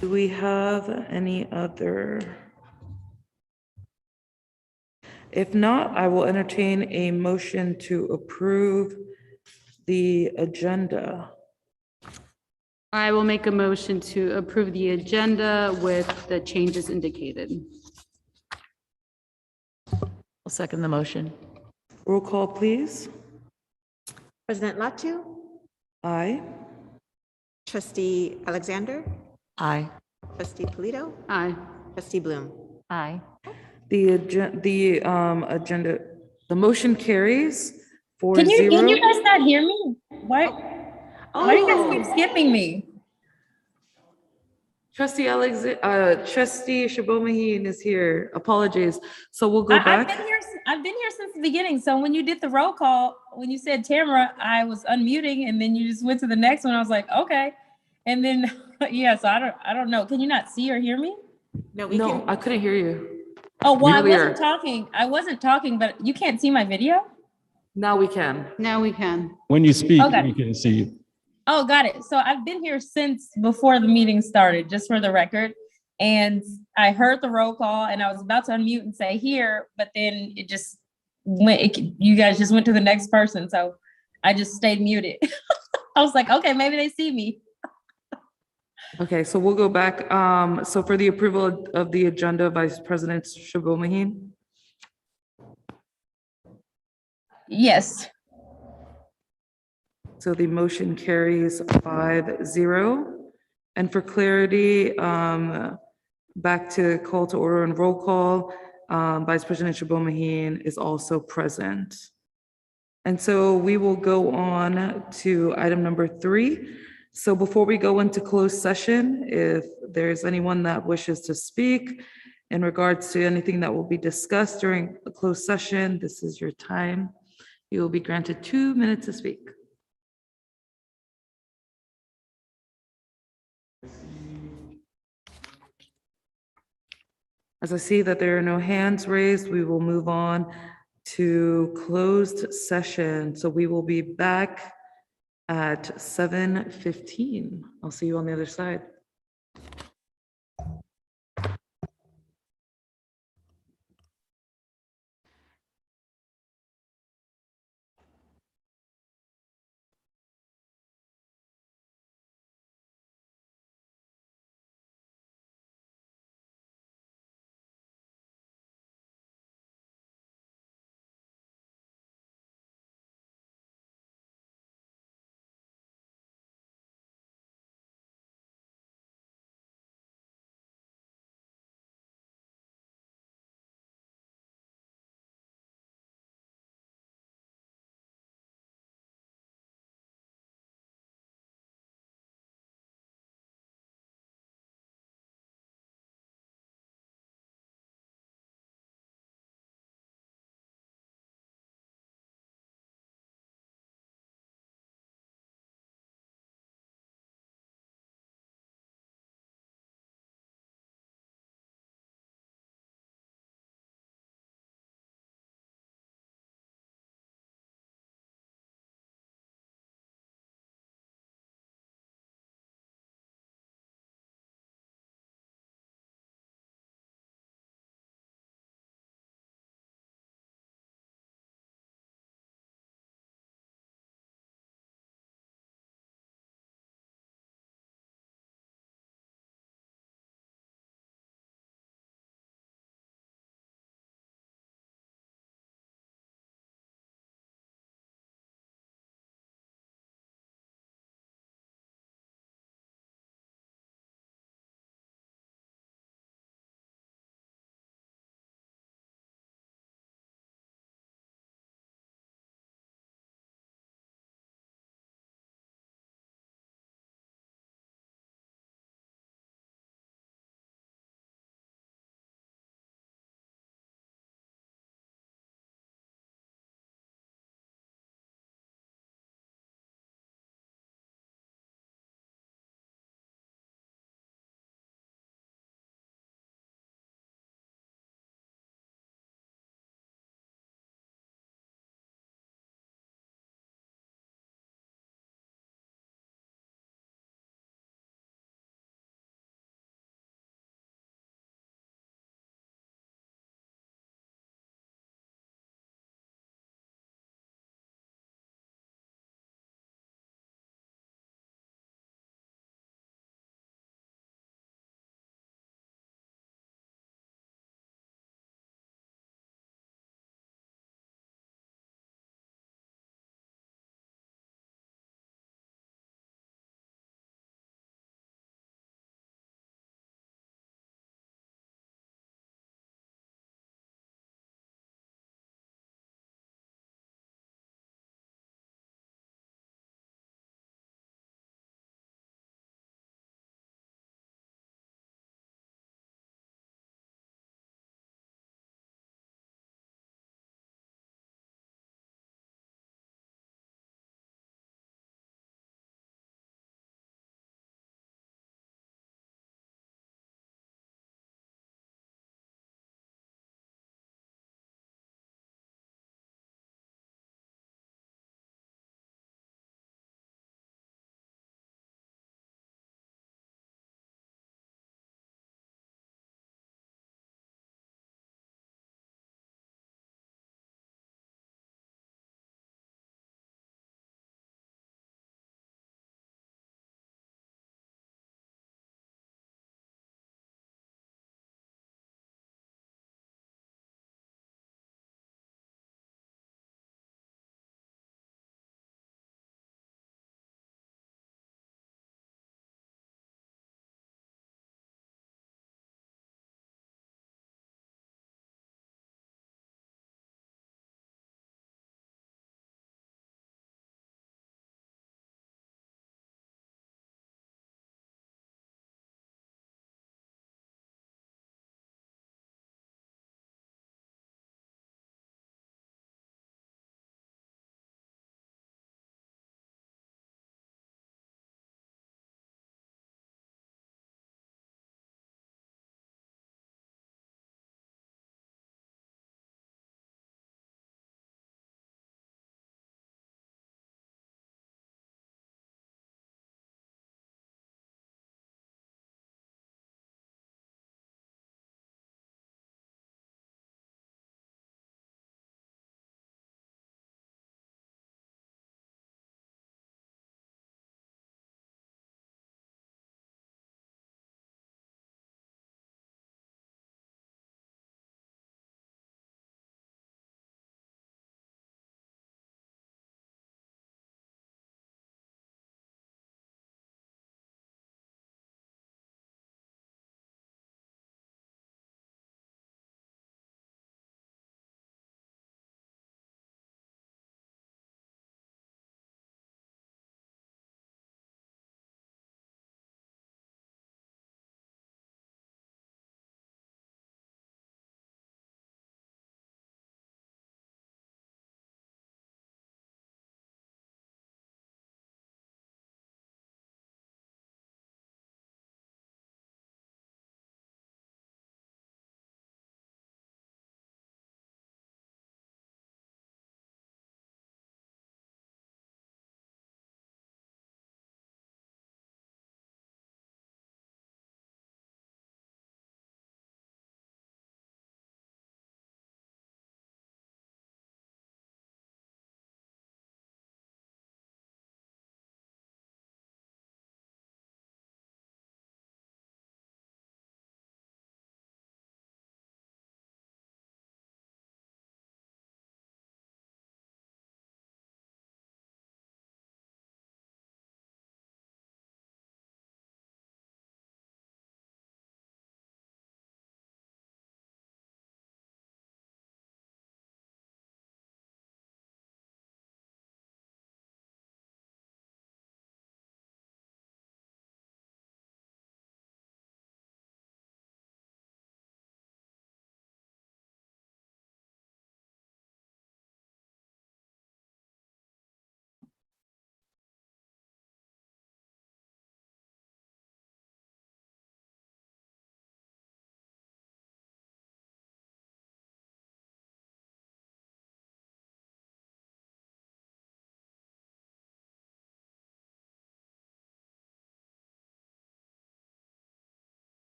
Do we have any other? If not, I will entertain a motion to approve the agenda. I will make a motion to approve the agenda with the changes indicated. I'll second the motion. Roll call, please. President Latu, Aye. Trustee Alexander, Aye. Trustee Polito, Aye. Trustee Bloom. Aye. The motion carries 4-0. Can you guys not hear me? Why do you guys keep skipping me? Trustee Shabomahin is here. Apologies. So we'll go back. I've been here since the beginning. So when you did the roll call, when you said Tamara, I was unmuting, and then you just went to the next one. I was like, okay. And then yeah, so I don't know. Can you not see or hear me? No, I couldn't hear you. Oh, well, I Really wasn't talking. I wasn't talking, but you can't see my video? Now we can. Now we can. When you speak, Okay. we can see you. Oh, got it. So I've been here since before the meeting started, just for the record. And I heard the roll call and I was about to unmute and say here, but then it just went, you guys just went to the next person. So I just stayed muted. I was like, okay, maybe they see me. Okay, so we'll go back. So for the approval of the agenda, Vice President Shabomahin. Yes. So the motion carries 5-0. And for clarity, back to call to order and roll call, Vice President Shabomahin is also present. And so we will go on to item number 3. So before we go into closed session, if there's anyone that wishes to speak in regards to anything that will be discussed during a closed session, this is your time. You will be granted 2 minutes to speak. As I see that there are no hands raised, we will move on to closed session. So we will be back at 7:15. I'll see you on the other side.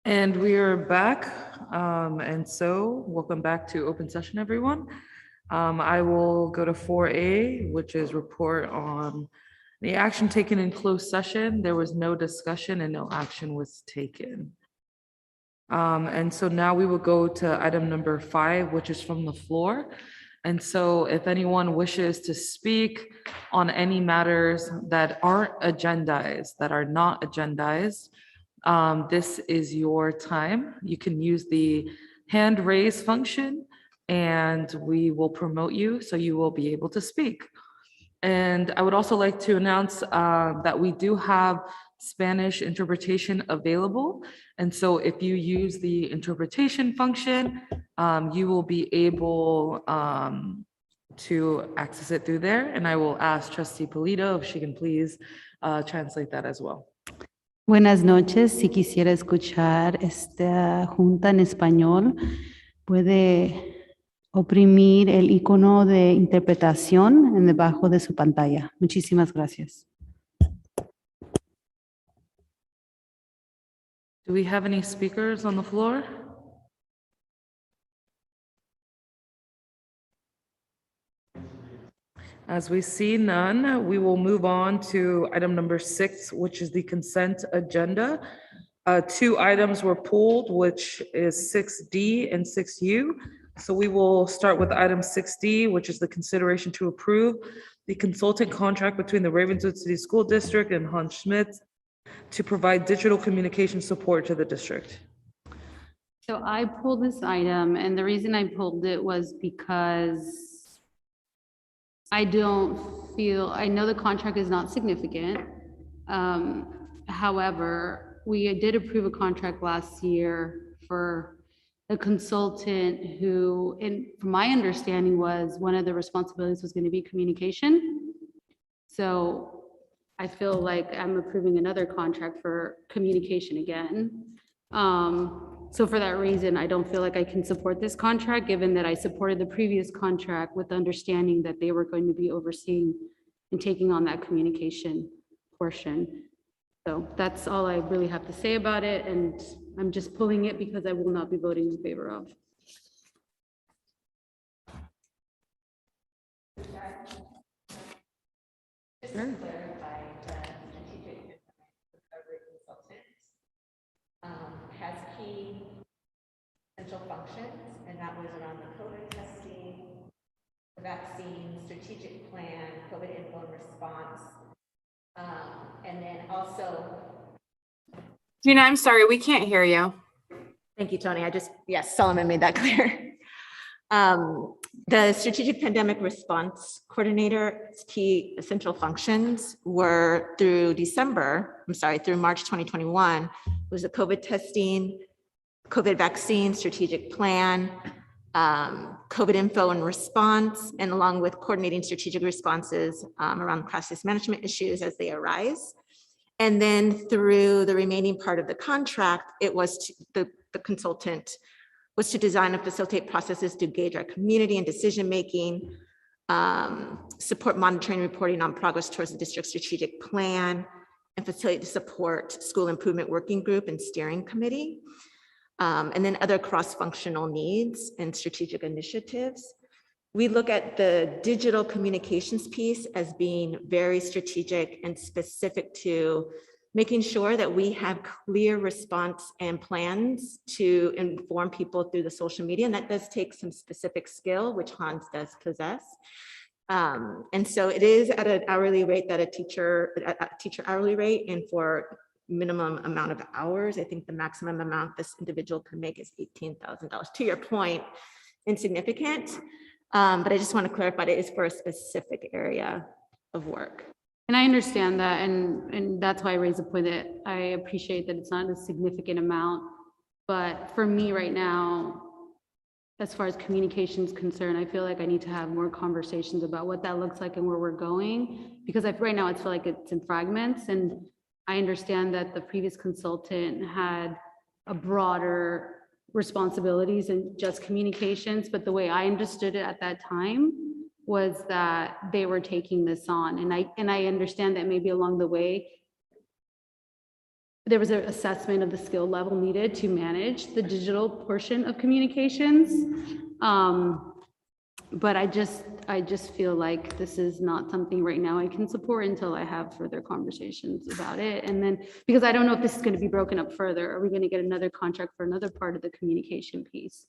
And we are back. And so welcome back to open session, everyone. I will go to 4A, which is report on the action taken in closed session. There was no discussion and no action was taken. And so now we will go to item number 5, which is from the floor. And so if anyone wishes to speak on any matters that aren't agendized, that are not agendized, this is your time. You can use the hand raise function and we will promote you so you will be able to speak. And I would also like to announce that we do have Spanish interpretation available. And so if you use the interpretation function, you will be able to access it through there. And I will ask Trustee Polito if she can please translate that as well. Buenas noches. Si quisiera escuchar esta junta en español, puede oprimir el icono de interpretación en debajo de su pantalla. Muchísimas gracias. Do we have any speakers on the floor? As we see none, we will move on to item number 6, which is the consent agenda. 2 items were pulled, which is 6D and 6U. So we will start with item 6D, which is the consideration to approve the consultant contract between the Ravenswood City School District and Hans Schmidt to provide digital communication support to the district. So I pulled this item, and the reason I pulled it was because I don't feel, I know the contract is not significant. However, we did approve a contract last year for a consultant who, and from my understanding, was one of the responsibilities was going to be communication. So I feel like I'm approving another contract for communication again. So for that reason, I don't feel like I can support this contract, given that I supported the previous contract with the understanding that they were going to be overseeing and taking on that communication portion. So that's all I really have to say about it, and I'm just pulling it because I will not be voting in favor of. Just to clarify, the strategic recovery consultant has key essential functions, and that was around the COVID testing, the vaccine, strategic plan, COVID info and response. And then also. Gina, I'm sorry, we can't hear you. Thank you, Tony. Yes, Solomon made that clear. The strategic pandemic response coordinator's key essential functions were through March 2021, was the COVID testing, COVID vaccine, strategic plan, COVID info and response, and along with coordinating strategic responses around crisis management issues as they arise. And then through the remaining part of the contract, it was the consultant was to design and facilitate processes to gauge our community and decision-making, support monitoring and reporting on progress towards the district strategic plan, and facilitate the support school improvement working group and steering committee, and then other cross-functional needs and strategic initiatives. We look at the digital communications piece as being very strategic and specific to making sure that we have clear response and plans to inform people through the social media. And that does take some specific skill, which Hans does possess. And so it is at an hourly rate that a teacher hourly rate, and for minimum amount of hours. I think the maximum amount this individual can make is $18,000. To your point, insignificant. But I just want to clarify it is for a specific area of work. And I understand that, and that's why I raised the point that I appreciate that it's not a significant amount. But for me right now, as far as communication is concerned, I feel like I need to have more conversations about what that looks like and where we're going. Because right now I feel like it's in fragments, and I understand that the previous consultant had a broader responsibilities and just communications, but the way I understood it at that time was that they were taking this on, and I understand that maybe along the way there was an assessment of the skill level needed to manage the digital portion of communications. But I just feel like this is not something right now I can support until I have further conversations about it. And then, because I don't know if this is going to be broken up further, are we going to get another contract for another part of the communication piece?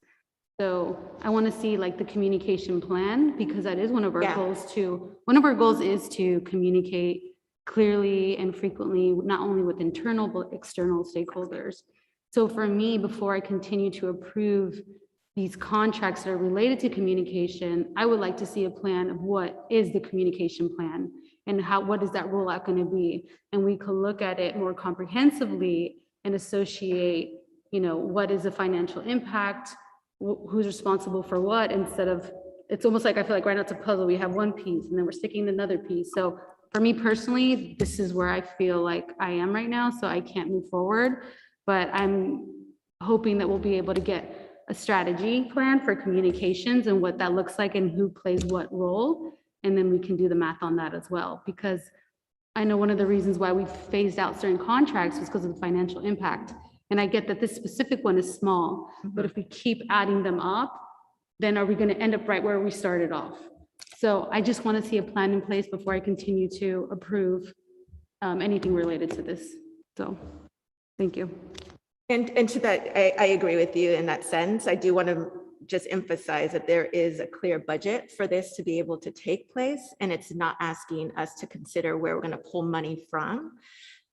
So I want to see like the communication plan, because that is one of our Yeah. goals too. One of our goals is to communicate clearly and frequently, not only with internal, but external stakeholders. So for me, before I continue to approve these contracts that are related to communication, I would like to see a plan of what is the communication plan and what is that rollout going to be? And we could look at it more comprehensively and associate, what is the financial impact, who's responsible for what, instead of, it's almost like, I feel like right now it's a puzzle. We have one piece and then we're sticking to another piece. So for me personally, this is where I feel like I am right now. So I can't move forward, but I'm hoping that we'll be able to get a strategy plan for communications and what that looks like and who plays what role. And then we can do the math on that as well. Because I know one of the reasons why we phased out certain contracts was because of the financial impact. And I get that this specific one is small, but if we keep adding them up, then are we going to end up right where we started off? So I just want to see a plan in place before I continue to approve anything related to this. So, thank you. And to that, I agree with you in that sense. I do want to just emphasize that there is a clear budget for this to be able to take place, and it's not asking us to consider where we're going to pull money from.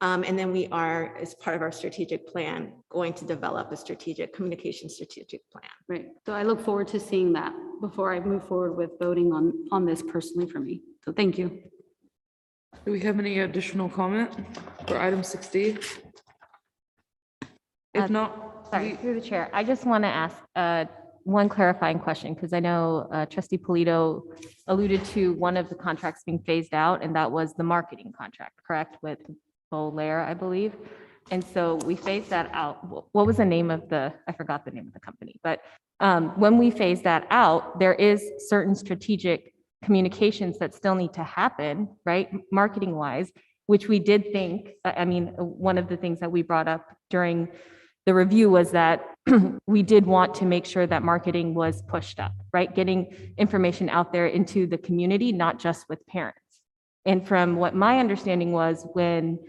And then we are, as part of our strategic plan, going to develop a communication strategic plan. Right. So I look forward to seeing that before I move forward with voting on this personally for me. So thank you. Do we have any additional comment for item 6D? If not, Sorry, through the chair, I just want to ask one clarifying question, because I know trustee Polito alluded to one of the contracts being phased out, and that was the marketing contract, correct, with Bolaire, I believe. And so we phased that out. What was the name of I forgot the name of the company, but when we phase that out, there is certain strategic communications that still need to happen, right, marketing wise, which we did think, one of the things that we brought up during the review was that we did want to make sure that marketing was pushed up, right? Getting information out there into the community, not just with parents. And from what my understanding was, when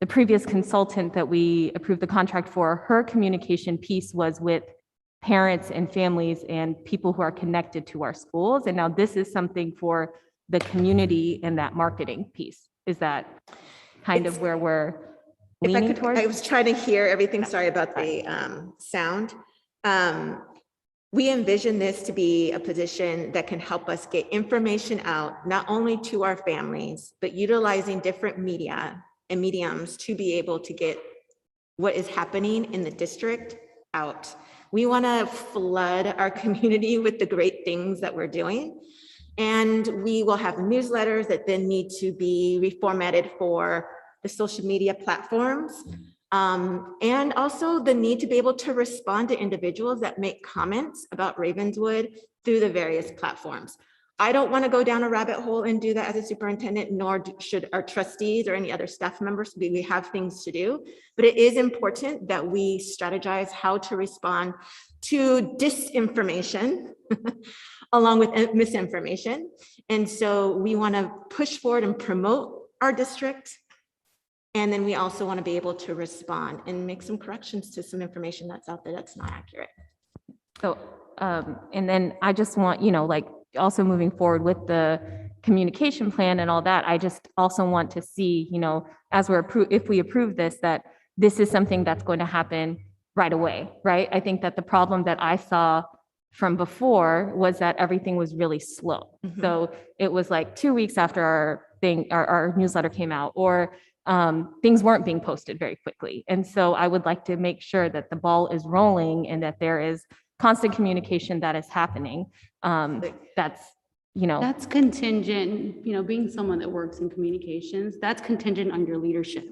the previous consultant that we approved the contract for, her communication piece was with parents and families and people who are connected to our schools. And now this is something for the community and that marketing piece. Is that kind of where we're leaning towards? I was trying to hear everything. Sorry about the sound. We envision this to be a position that can help us get information out, not only to our families, but utilizing different media and mediums to be able to get what is happening in the district out. We want to flood our community with the great things that we're doing. And we will have newsletters that then need to be reformatted for the social media platforms. And also the need to be able to respond to individuals that make comments about Ravenswood through the various platforms. I don't want to go down a rabbit hole and do that as a superintendent, nor should our trustees or any other staff members. We have things to do, but it is important that we strategize how to respond to disinformation along with misinformation. And so we want to push forward and promote our district. And then we also want to be able to respond and make some corrections to some information that's out there that's not accurate. So, and then I just want, also moving forward with the communication plan and all that, I just also want to see, as if we approve this, that this is something that's going to happen right away, right? I think that the problem that I saw from before was that everything was really slow. Mhm. So it was like 2 weeks after our newsletter came out, or things weren't being posted very quickly. And so I would like to make sure that the ball is rolling and that there is constant communication that is happening. That's contingent, being someone that works in communications, that's contingent on your leadership.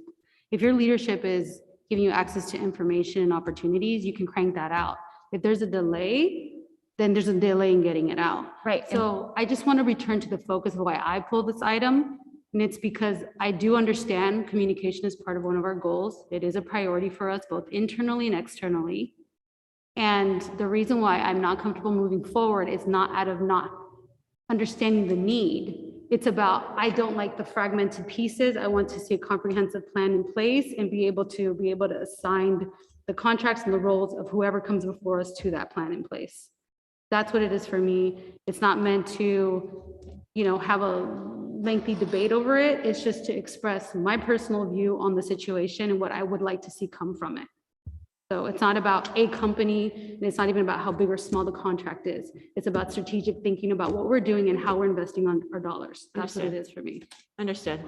If your leadership is giving you access to information and opportunities, you can crank that out. If there's a delay, then there's a delay in getting it out. Right. So I just want to return to the focus of why I pulled this item, And it's because I do understand communication is part of one of our goals. It is a priority for us, both internally and externally. And the reason why I'm not comfortable moving forward is not out of not understanding the need. It's about, I don't like the fragmented pieces. I want to see a comprehensive plan in place and be able to assign the contracts and the roles of whoever comes before us to that plan in place. That's what it is for me. It's not meant to, have a lengthy debate over it. It's just to express my personal view on the situation and what I would like to see come from it. So it's not about a company, and it's not even about how big or small the contract is. It's about strategic thinking about what we're doing and how we're investing on our dollars. That's what it is for me. Understood.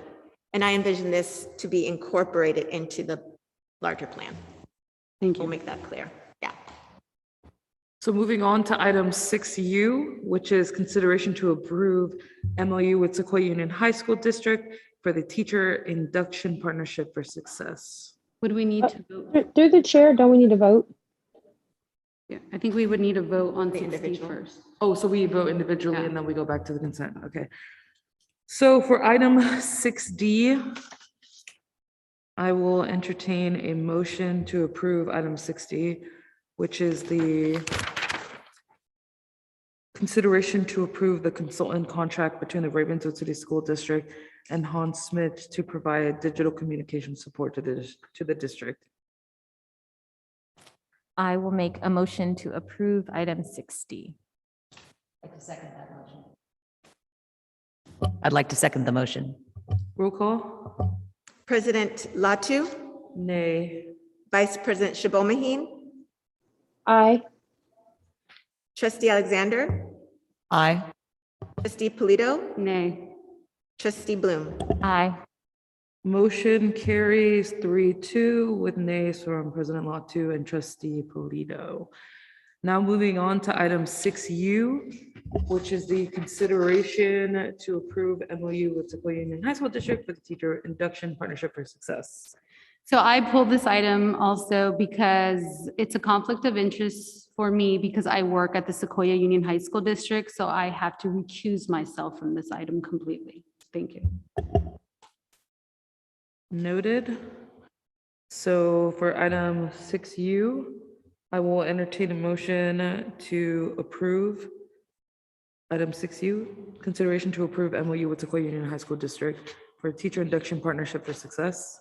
And I envision this to be incorporated into the larger plan. Thank We'll you. make that clear. Yeah. So moving on to item 6U, which is consideration to approve MOU with Sequoia Union High School District for the Teacher Induction Partnership for Success. Would we need to vote? Through the chair, don't we need to vote? Yeah, I think we would need a vote on The 60 individual. first. Oh, so we vote individually Yeah. and then we go back to the consent. Okay. So for item 6D, I will entertain a motion to approve item 6D, which is the consideration to approve the consultant contract between the Ravenswood City School District and Hans Smith to provide digital communication support to the district. I will make a motion to approve item 6D. I'd like to second the motion. Roll call? President Latu, Nay. Vice President Shibomahine, Aye. Trustee Alexander, Aye. Trustee Polito, Nay. Trustee Bloom. Aye. Motion carries 3-2 with nays from President Latu and Trustee Polito. Now moving on to item 6U, which is the consideration to approve MOU with Sequoia Union High School District for the Teacher Induction Partnership for Success. So I pulled this item also because it's a conflict of interest for me because I work at the Sequoia Union High School District, so I have to recuse myself from this item completely. Thank you. Noted. So for item 6U, I will entertain a motion to approve item 6U, consideration to approve MOU with Sequoia Union High School District for Teacher Induction Partnership for Success.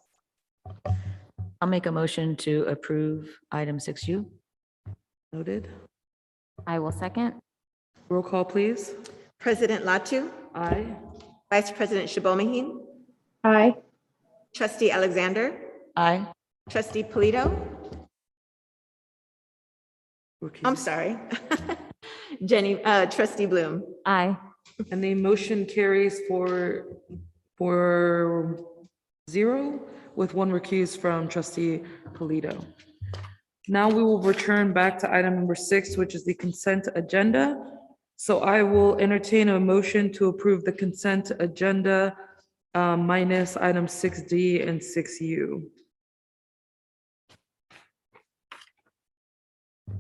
I'll make a motion to approve item 6U. Noted. I will second. Roll call, please. President Latu, Aye. Vice President Shibomahine, Aye. Trustee Alexander, Aye. Trustee Polito. I'm sorry. Jenny, Trustee Bloom. Aye. And the motion carries for 0 with 1 recused from Trustee Polito. Now we will return back to item number 6, which is the consent agenda. So I will entertain a motion to approve the consent agenda minus item 6D and 6U.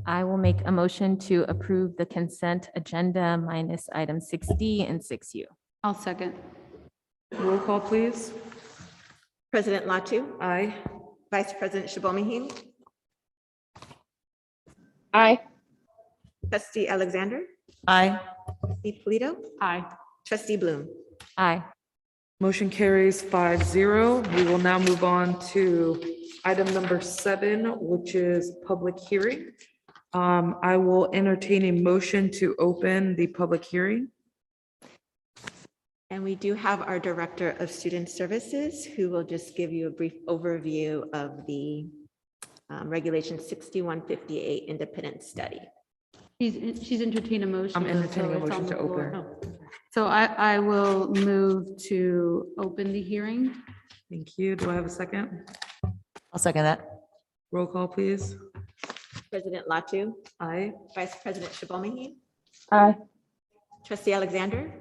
I will make a motion to approve the consent agenda minus item 6D and 6U. I'll second. Roll call, please. President Latu, Aye. Vice President Shibomahine, Aye. Trustee Alexander, Aye. Trustee Polito, Aye. Trustee Bloom. Aye. Motion carries 5-0. We will now move on to item number 7, which is public hearing. I will entertain a motion to open the public hearing. And we do have our Director of Student Services who will just give you a brief overview of the Regulation 6158 independent study. She's entertained a motion. I'm entertaining so a it's on motion the to floor. open. So I will move to open the hearing. Thank you. Do I have a second? I'll second that. Roll call, please. President Latu, Aye. Vice President Shibomahine, Aye. Trustee Alexander,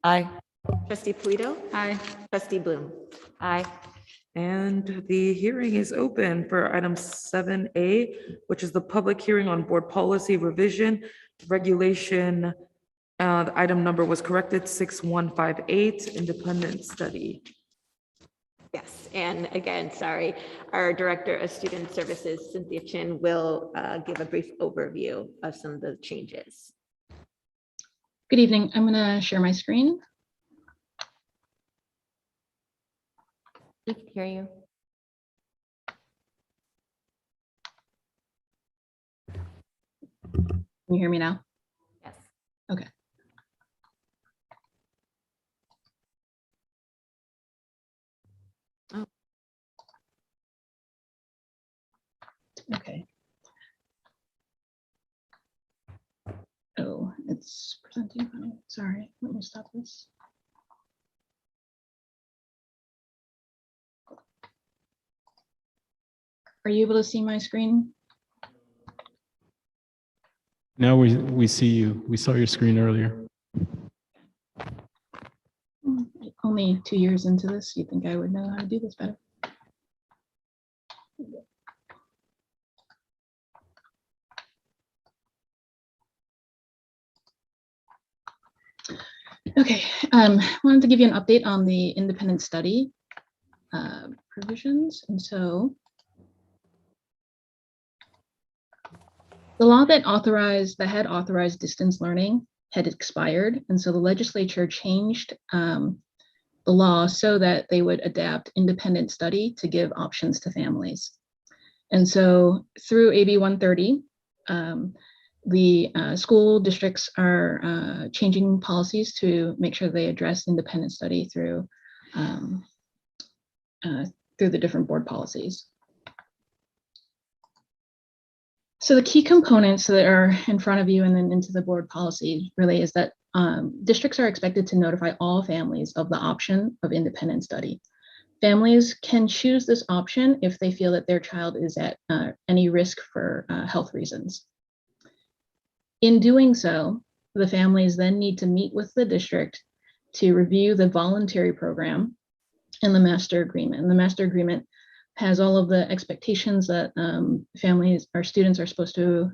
Aye. Trustee Polito, Aye. Trustee Bloom. Aye. And the hearing is open for item 7A, which is the public hearing on board policy revision regulation. The item number was corrected, 6158, independent study. Yes, and again, sorry, our Director of Student Services, Cynthia Chin, will give a brief overview of some of the changes. Good evening. I'm going to share my screen. We can hear you. Can you hear me now? Yes. Okay. Oh. Okay. Oh, it's presenting funny. Sorry, let me stop this. Are you able to see my screen? Now we see you. We saw your screen earlier. Only 2 years into this, you think I would know how to do this better? Okay, wanted to give you an update on the independent study provisions. And so the law that had authorized distance learning had expired. And so the legislature changed the law so that they would adapt independent study to give options to families. And so through AB 130, the school districts are changing policies to make sure they address independent study through the different board policies. So the key components that are in front of you and then into the board policy really is that districts are expected to notify all families of the option of independent study. Families can choose this option if they feel that their child is at any risk for health reasons. In doing so, the families then need to meet with the district to review the voluntary program and the master agreement. And the master agreement has all of the expectations that families or students are supposed to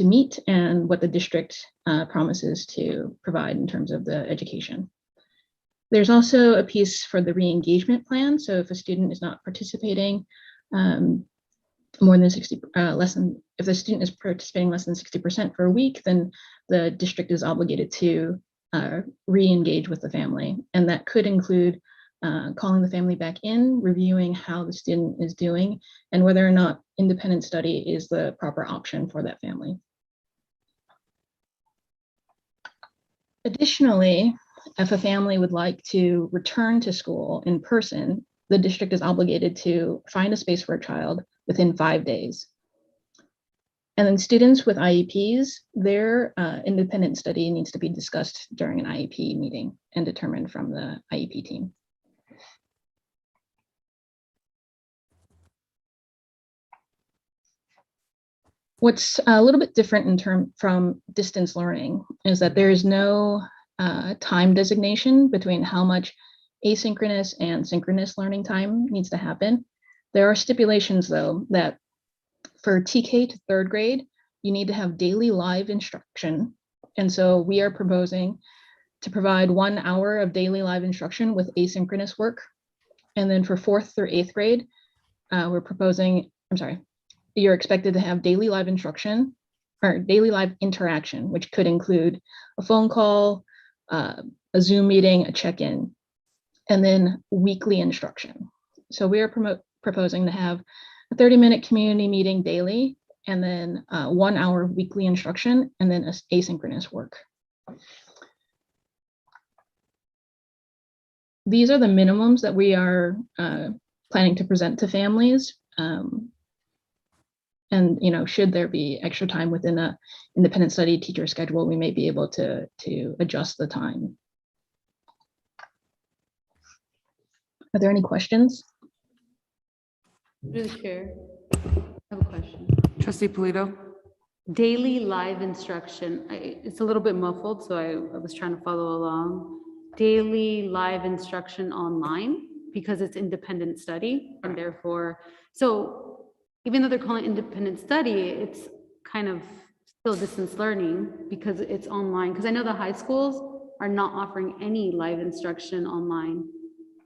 meet and what the district promises to provide in terms of the education. There's also a piece for the re-engagement plan. So if a student is not participating more than 60, if the student is participating less than 60% for a week, then the district is obligated to re-engage with the family. And that could include calling the family back in, reviewing how the student is doing, and whether or not independent study is the proper option for that family. Additionally, if a family would like to return to school in person, the district is obligated to find a space for a child within 5 days. And then students with IEPs, their independent study needs to be discussed during an IEP meeting and determined from the IEP team. What's a little bit different from distance learning is that there is no time designation between how much asynchronous and synchronous learning time needs to happen. There are stipulations, though, that for TK to 3rd grade, you need to have daily live instruction. And so we are proposing to provide 1 hour of daily live instruction with asynchronous work. And then for 4th through 8th grade, we're proposing, you're expected to have daily live instruction or daily live interaction, which could include a phone call, a Zoom meeting, a check-in, and then weekly instruction. So we are proposing to have a 30-minute community meeting daily, and then 1 hour weekly instruction, and then asynchronous work. These are the minimums that we are planning to present to families. And should there be extra time within a independent study teacher schedule, we may be able to adjust the time. Are there any questions? Through the chair, I have a question. Trustee Polito? Daily live instruction, it's a little bit muffled, so I was trying to follow along. Daily live instruction online because it's independent study, and therefore, so even though they're calling it independent study, it's kind of still distance learning because it's online. Because I know the high schools are not offering any live instruction online.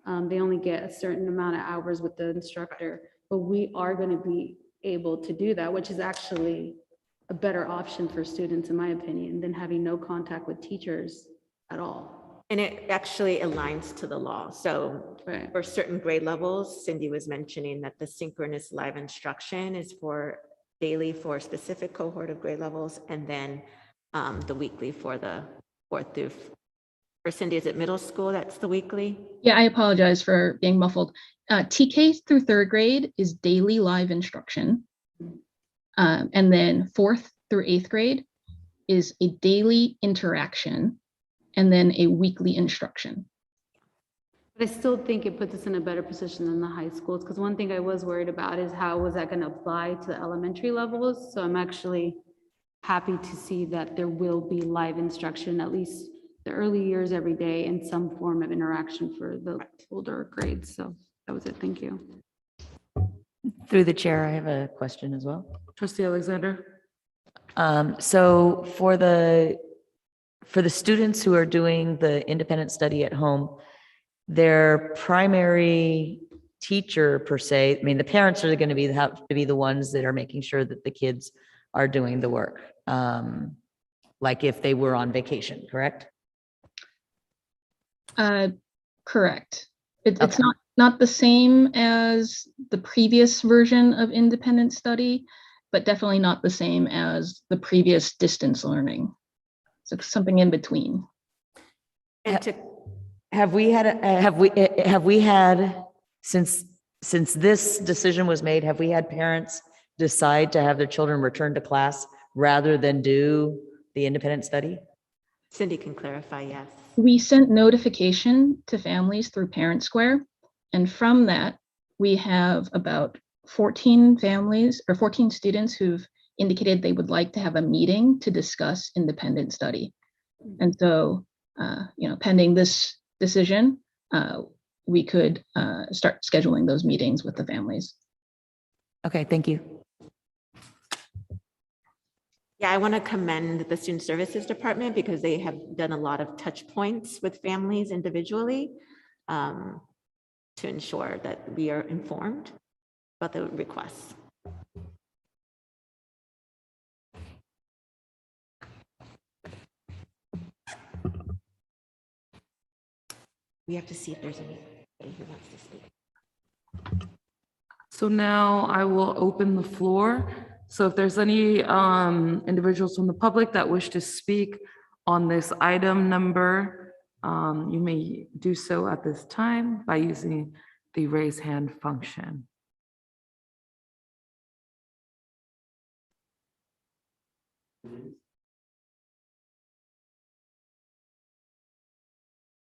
They only get a certain amount of hours with the instructor, but we are going to be able to do that, which is actually a better option for students, in my opinion, than having no contact with teachers at all. And it actually aligns to the law. So Right. for certain grade levels, Cindy was mentioning that the synchronous live instruction is for daily for a specific cohort of grade levels, and then the weekly for the fourth through, for Cindy, is it middle school? That's the weekly? Yeah, I apologize for being muffled. TK through third grade is daily live instruction. And then fourth through eighth grade is a daily interaction and then a weekly instruction. But I still think it puts us in a better position than the high schools, because one thing I was worried about is how was that going to apply to the elementary levels? So I'm actually happy to see that there will be live instruction, at least the early years every day, in some form of interaction for the older grades. So that was it. Thank you. Through the chair, I have a question as well. Trustee Alexander? So for the students who are doing the independent study at home, their primary teacher per se, I mean, the parents are going to have to be the ones that are making sure that the kids are doing the work. Like if they were on vacation, correct? Correct. It's Okay. not the same as the previous version of independent study, but definitely not the same as the previous distance learning. So something in between. And to Have we had, since this decision was made, have we had parents decide to have their children return to class rather than do the independent study? Cindy can clarify, yes. We sent notification to families through Parent Square. And from that, we have about 14 families or 14 students who've indicated they would like to have a meeting to discuss independent study. And so, pending this decision, we could start scheduling those meetings with the families. Okay, thank you. Yeah, I want to commend the Student Services Department because they have done a lot of touch points with families individually to ensure that we are informed about the requests. We have to see if there's anybody who wants to speak. So now I will open the floor. So if there's any individuals from the public that wish to speak on this item number, you may do so at this time by using the raise hand function.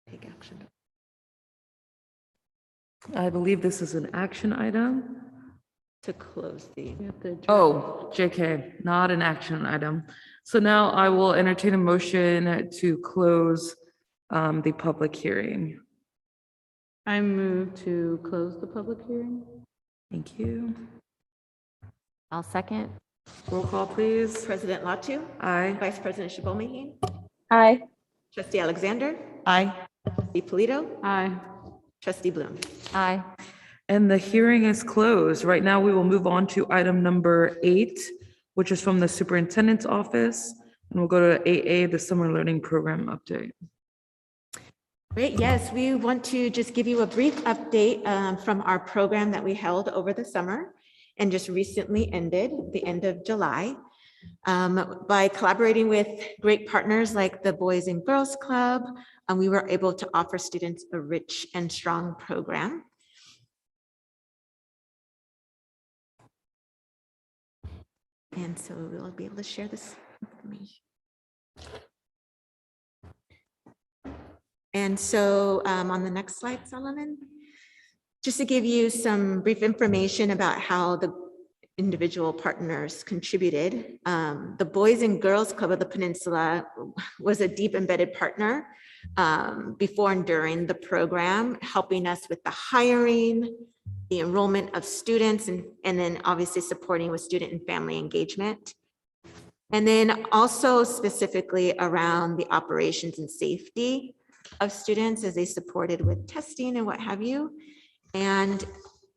Take action. I believe this is an action item. To close the. Oh, JK, not an action item. So now I will entertain a motion to close the public hearing. I move to close the public hearing. Thank you. I'll second. Roll call, please. President Latu, Aye. Vice President Shibomahine, Aye. Trustee Alexander, Aye. Trustee Polito, Aye. Trustee Bloom. Aye. And the hearing is closed. Right now, we will move on to item number 8, which is from the superintendent's office. And we'll go to 8A, the summer learning program update. Great, yes, we want to just give you a brief update from our program that we held over the summer and just recently ended, the end of July. By collaborating with great partners like the Boys and Girls Club, we were able to offer students a rich and strong program. And so we'll be able to share this information. And so on the next slide, Solomon, just to give you some brief information about how the individual partners contributed. The Boys and Girls Club of the Peninsula was a deep embedded partner before and during the program, helping us with the hiring, the enrollment of students, and then obviously supporting with student and family engagement. And then also specifically around the operations and safety. of students as they supported with testing and what have you. And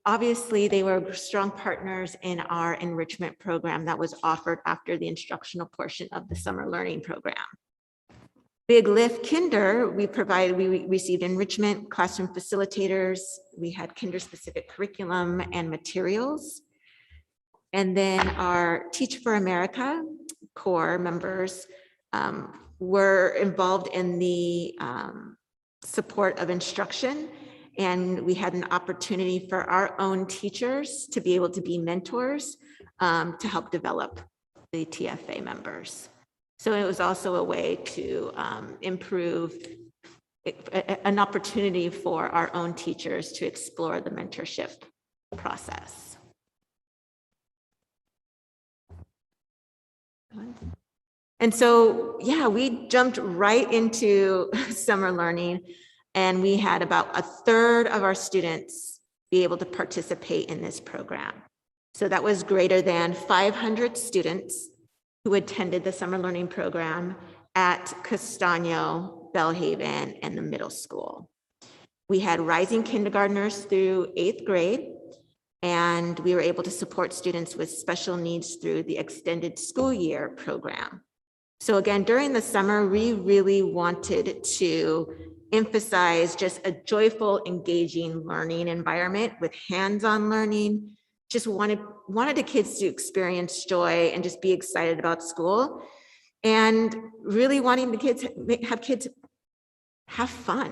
obviously, they were strong partners in our enrichment program that was offered after the instructional portion of the summer learning program. Big Lift Kinder, we received enrichment, classroom facilitators, we had Kinder-specific curriculum and materials. And then our Teach for America core members were involved in the support of instruction. And we had an opportunity for our own teachers to be able to be mentors to help develop the TFA members. So it was also a way to improve, an opportunity for our own teachers to explore the mentorship process. And so, yeah, we jumped right into summer learning, and we had about 1/3 of our students be able to participate in this program. So that was greater than 500 students who attended the summer learning program at Castaño, Bellhaven, and the middle school. We had rising kindergartners through 8th grade, and we were able to support students with special needs through the extended school year program. So again, during the summer, we really wanted to emphasize just a joyful, engaging learning environment with hands-on learning. Just wanted the kids to experience joy and just be excited about school, and really wanting the kids have fun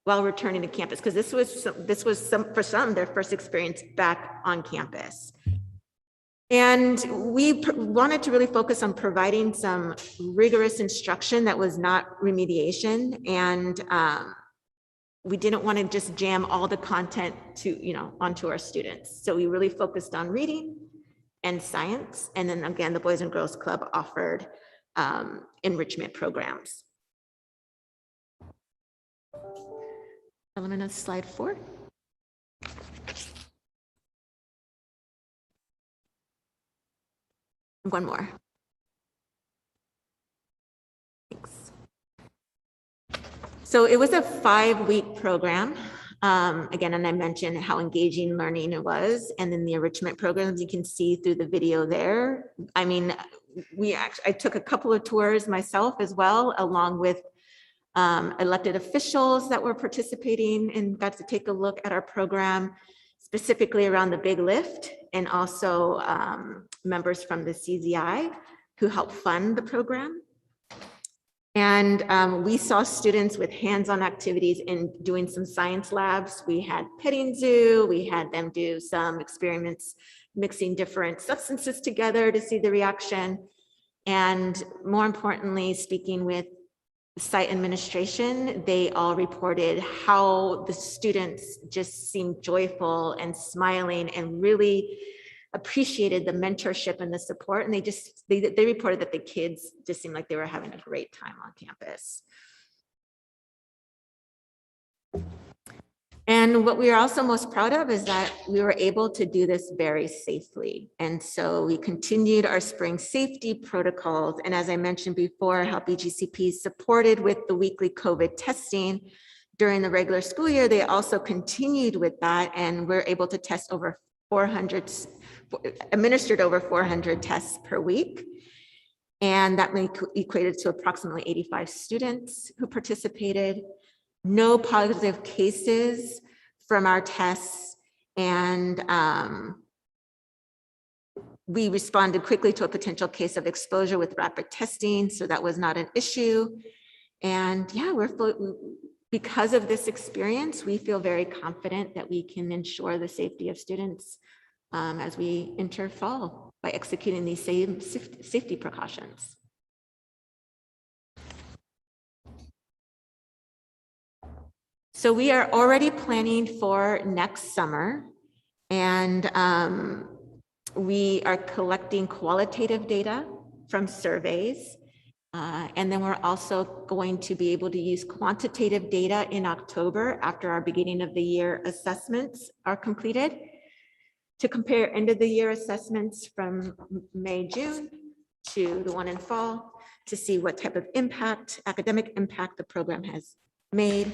while returning to campus, because this was for some their first experience back on campus. And we wanted to really focus on providing some rigorous instruction that was not remediation, and we didn't want to just jam all the content onto our students. So we really focused on reading and science. And then again, the Boys and Girls Club offered enrichment programs. Element of slide 4. One more. Thanks. So it was a 5-week program. Again, and I mentioned how engaging learning it was. And then the enrichment programs, you can see through the video there. I mean, I took a couple of tours myself as well, along with elected officials that were participating, and got to take a look at our program, specifically around the Big Lift, and also members from the CZI who helped fund the program. And we saw students with hands-on activities in doing some science labs. We had petting zoo, we had them do some experiments mixing different substances together to see the reaction. And more importantly, speaking with site administration, they all reported how the students just seemed joyful and smiling and really appreciated the mentorship and the support. And they reported that the kids just seemed like they were having a great time on campus. And what we are also most proud of is that we were able to do this very safely. And so we continued our spring safety protocols. And as I mentioned before, how BGCP supported with the weekly COVID testing during the regular school year, they also continued with that. And we're able to test over 400, administered over 400 tests per week. And that equated to approximately 85 students who participated. No positive cases from our tests, and we responded quickly to a potential case of exposure with rapid testing, so that was not an issue. And yeah, because of this experience, we feel very confident that we can ensure the safety of students as we enter fall by executing these same safety precautions. So we are already planning for next summer, and we are collecting qualitative data from surveys. And then we're also going to be able to use quantitative data in October after our beginning of the year assessments are completed to compare end of the year assessments from May, June to the one in fall to see what type of impact, academic impact the program has made.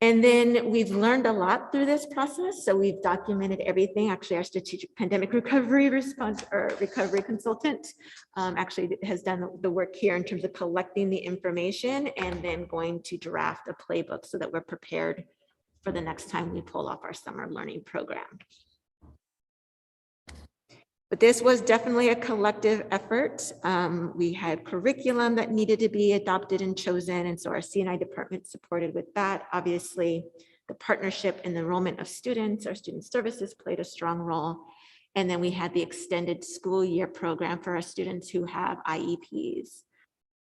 And then we've learned a lot through this process. So we've documented everything. Actually, our strategic pandemic recovery response or recovery consultant actually has done the work here in terms of collecting the information and then going to draft a playbook so that we're prepared for the next time we pull off our summer learning program. But this was definitely a collective effort. We had curriculum that needed to be adopted and chosen, and so our C&I department supported with that. Obviously, the partnership and enrollment of students, our student services played a strong role. And then we had the extended school year program for our students who have IEPs,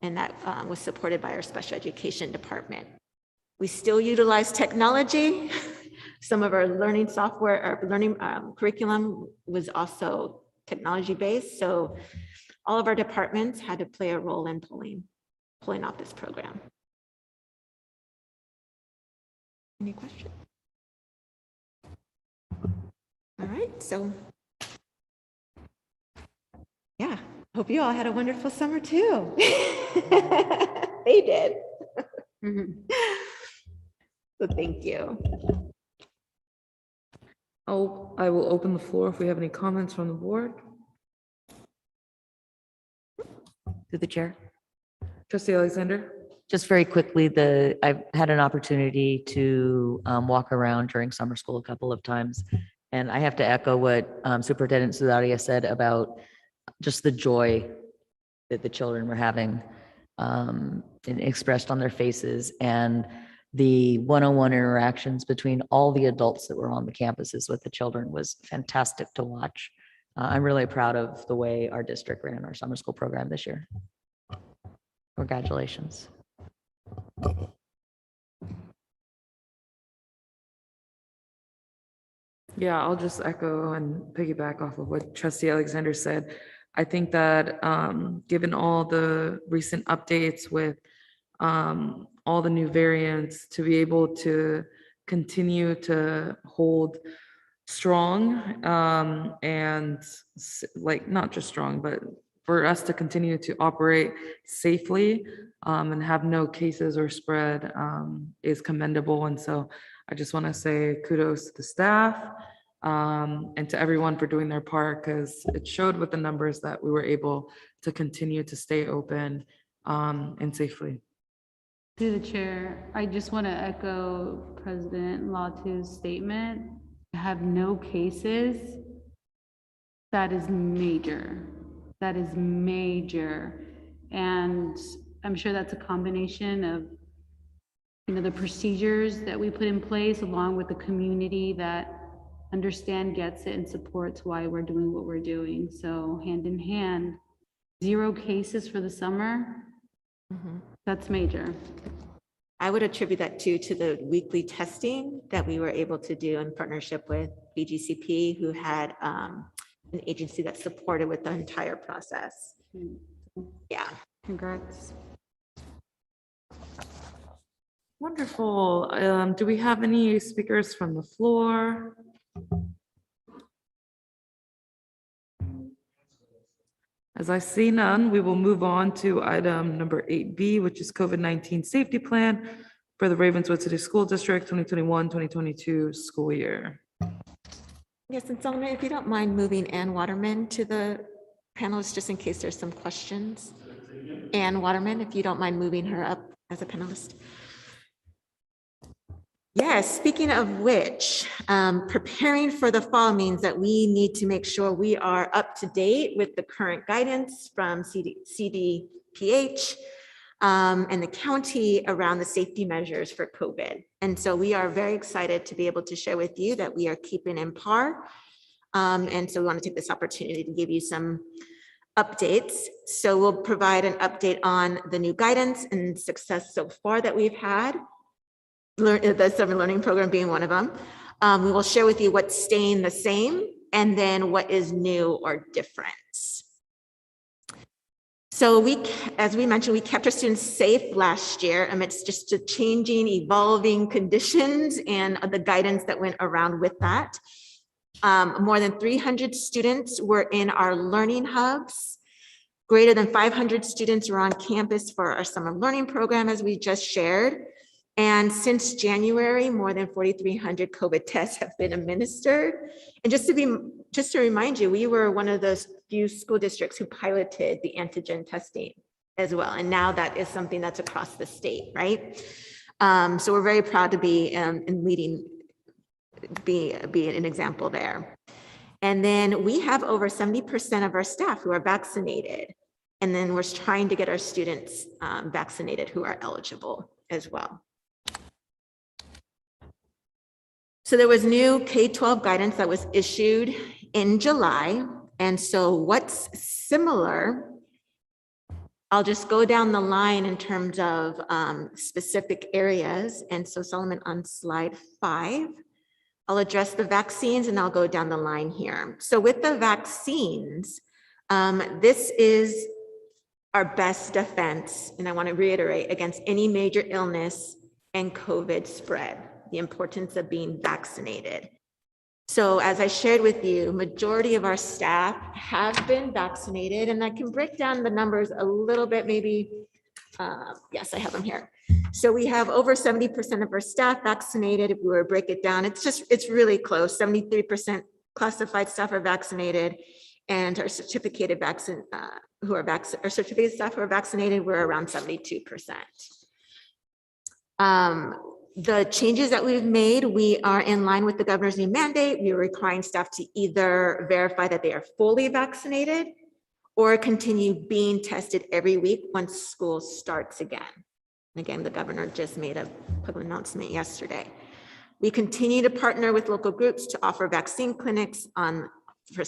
and that was supported by our special education department. We still utilize technology. Some of our learning software, our learning curriculum was also technology-based. So all of our departments had to play a role in pulling off this program. Any questions? All right, so yeah, hope you all had a wonderful summer too. They did. So thank you. I will open the floor if we have any comments from the board. Through the chair. Trustee Alexander? Just very quickly, I've had an opportunity to walk around during summer school a couple of times. And I have to echo what Superintendent Sudaria said about just the joy that the children were having and expressed on their faces, and the one-on-one interactions between all the adults that were on the campuses with the children was fantastic to watch. I'm really proud of the way our district ran our summer school program this year. Congratulations. Yeah, I'll just echo and piggyback off of what Trustee Alexander said. I think that given all the recent updates with all the new variants, to be able to continue to hold strong and like not just strong, but for us to continue to operate safely and have no cases or spread is commendable. And so I just want to say kudos to the staff and to everyone for doing their part, because it showed with the numbers that we were able to continue to stay open and safely. Through the chair, I just want to echo President Latu's statement. To have no cases, that is major. That is major. And I'm sure that's a combination of, the procedures that we put in place along with the community that understand, gets it, and supports why we're doing what we're doing. So hand in hand, 0 cases for the summer. That's major. I would attribute that to the weekly testing that we were able to do in partnership with BGCP, who had an agency that supported with the entire process. Yeah. Congrats. Wonderful. Do we have any speakers from the floor? As I see none, we will move on to item number 8B, which is COVID-19 safety plan for the Ravenswood City School District 2021-2022 school year. Yes, and Solomon, if you don't mind moving Ann Waterman to the panelist, just in case there's some questions. Ann Waterman, if you don't mind moving her up as a panelist. Yes, speaking of which, preparing for the fall means that we need to make sure we are up to date with the current guidance from CDPH and the county around the safety measures for COVID. And so we are very excited to be able to share with you that we are keeping in par. And so we want to take this opportunity to give you some updates. So we'll provide an update on the new guidance and success so far that we've had. The summer learning program being one of them. We will share with you what's staying the same and then what is new or different. So as we mentioned, we kept our students safe last year amidst just the changing, evolving conditions and the guidance that went around with that. More than 300 students were in our learning hubs. Greater than 500 students were on campus for our summer learning program, as we just shared. And since January, more than 4,300 COVID tests have been administered. And just to remind you, we were one of those few school districts who piloted the antigen testing as well. And now that is something that's across the state, right? So we're very proud to be in leading, be an example there. And then we have over 70% of our staff who are vaccinated. And then we're trying to get our students vaccinated who are eligible as well. So there was new K-12 guidance that was issued in July. And so what's similar, I'll just go down the line in terms of specific areas. And so Solomon, on slide 5, I'll address the vaccines and I'll go down the line here. So with the vaccines, this is our best defense, and I want to reiterate, against any major illness and COVID spread, the importance of being vaccinated. So as I shared with you, majority of our staff have been vaccinated, and I can break down the numbers a little bit, maybe. Yes, I have them here. So we have over 70% of our staff vaccinated. If we were to break it down, it's really close. 73% classified staff are vaccinated, and our certificated vaccine our certificated staff who are vaccinated, we're around 72%. The changes that we've made, we are in line with the governor's new mandate. We are requiring staff to either verify that they are fully vaccinated or continue being tested every week once school starts again. Again, the governor just made a public announcement yesterday. We continue to partner with local groups to offer vaccine clinics for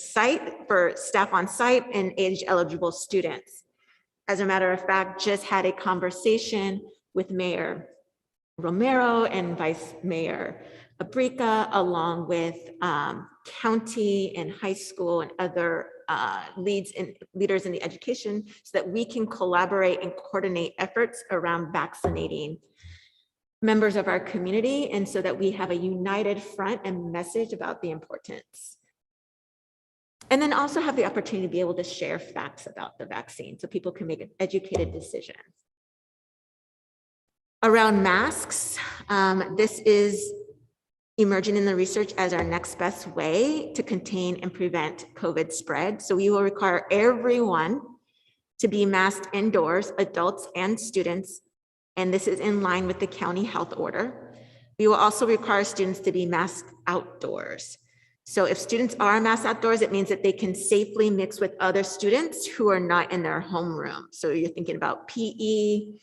staff on site and age-eligible students. As a matter of fact, just had a conversation with Mayor Romero and Vice Mayor Abrica, along with county and high school and other leaders in the education, so that we can collaborate and coordinate efforts around vaccinating members of our community, and so that we have a united front and message about the importance. And then also have the opportunity to be able to share facts about the vaccine so people can make an educated decision. Around masks, this is emerging in the research as our next best way to contain and prevent COVID spread. So we will require everyone to be masked indoors, adults and students, and this is in line with the county health order. We will also require students to be masked outdoors. So if students are masked outdoors, it means that they can safely mix with other students who are not in their homeroom. So you're thinking about PE,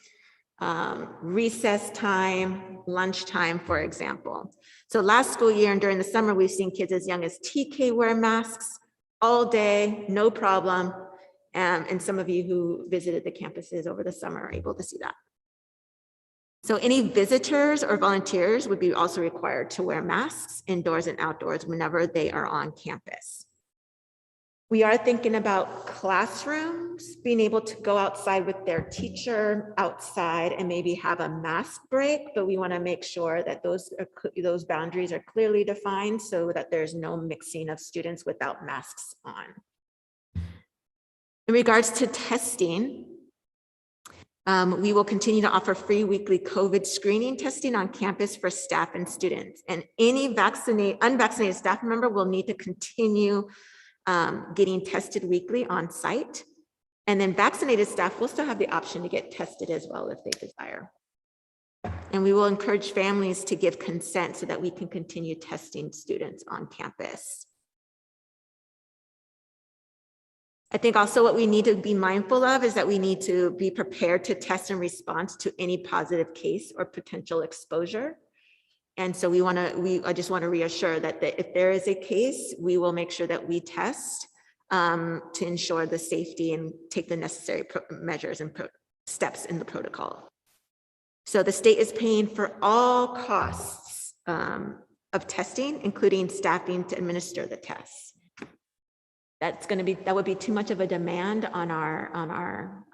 recess time, lunchtime, for example. So last school year and during the summer, we've seen kids as young as TK wear masks all day, no problem. And some of you who visited the campuses over the summer are able to see that. So any visitors or volunteers would be also required to wear masks indoors and outdoors whenever they are on campus. We are thinking about classrooms being able to go outside with their teacher outside and maybe have a mask break, but we want to make sure that those boundaries are clearly defined so that there's no mixing of students without masks on. In regards to testing, we will continue to offer free weekly COVID screening testing on campus for staff and students. And any unvaccinated staff member will need to continue getting tested weekly on site. And then vaccinated staff will still have the option to get tested as well if they desire. And we will encourage families to give consent so that we can continue testing students on campus. I think also what we need to be mindful of is that we need to be prepared to test in response to any positive case or potential exposure. And so I just want to reassure that if there is a case, we will make sure that we test to ensure the safety and take the necessary measures and steps in the protocol. So the state is paying for all costs of testing, including staffing to administer the tests. That would be too much of a demand on our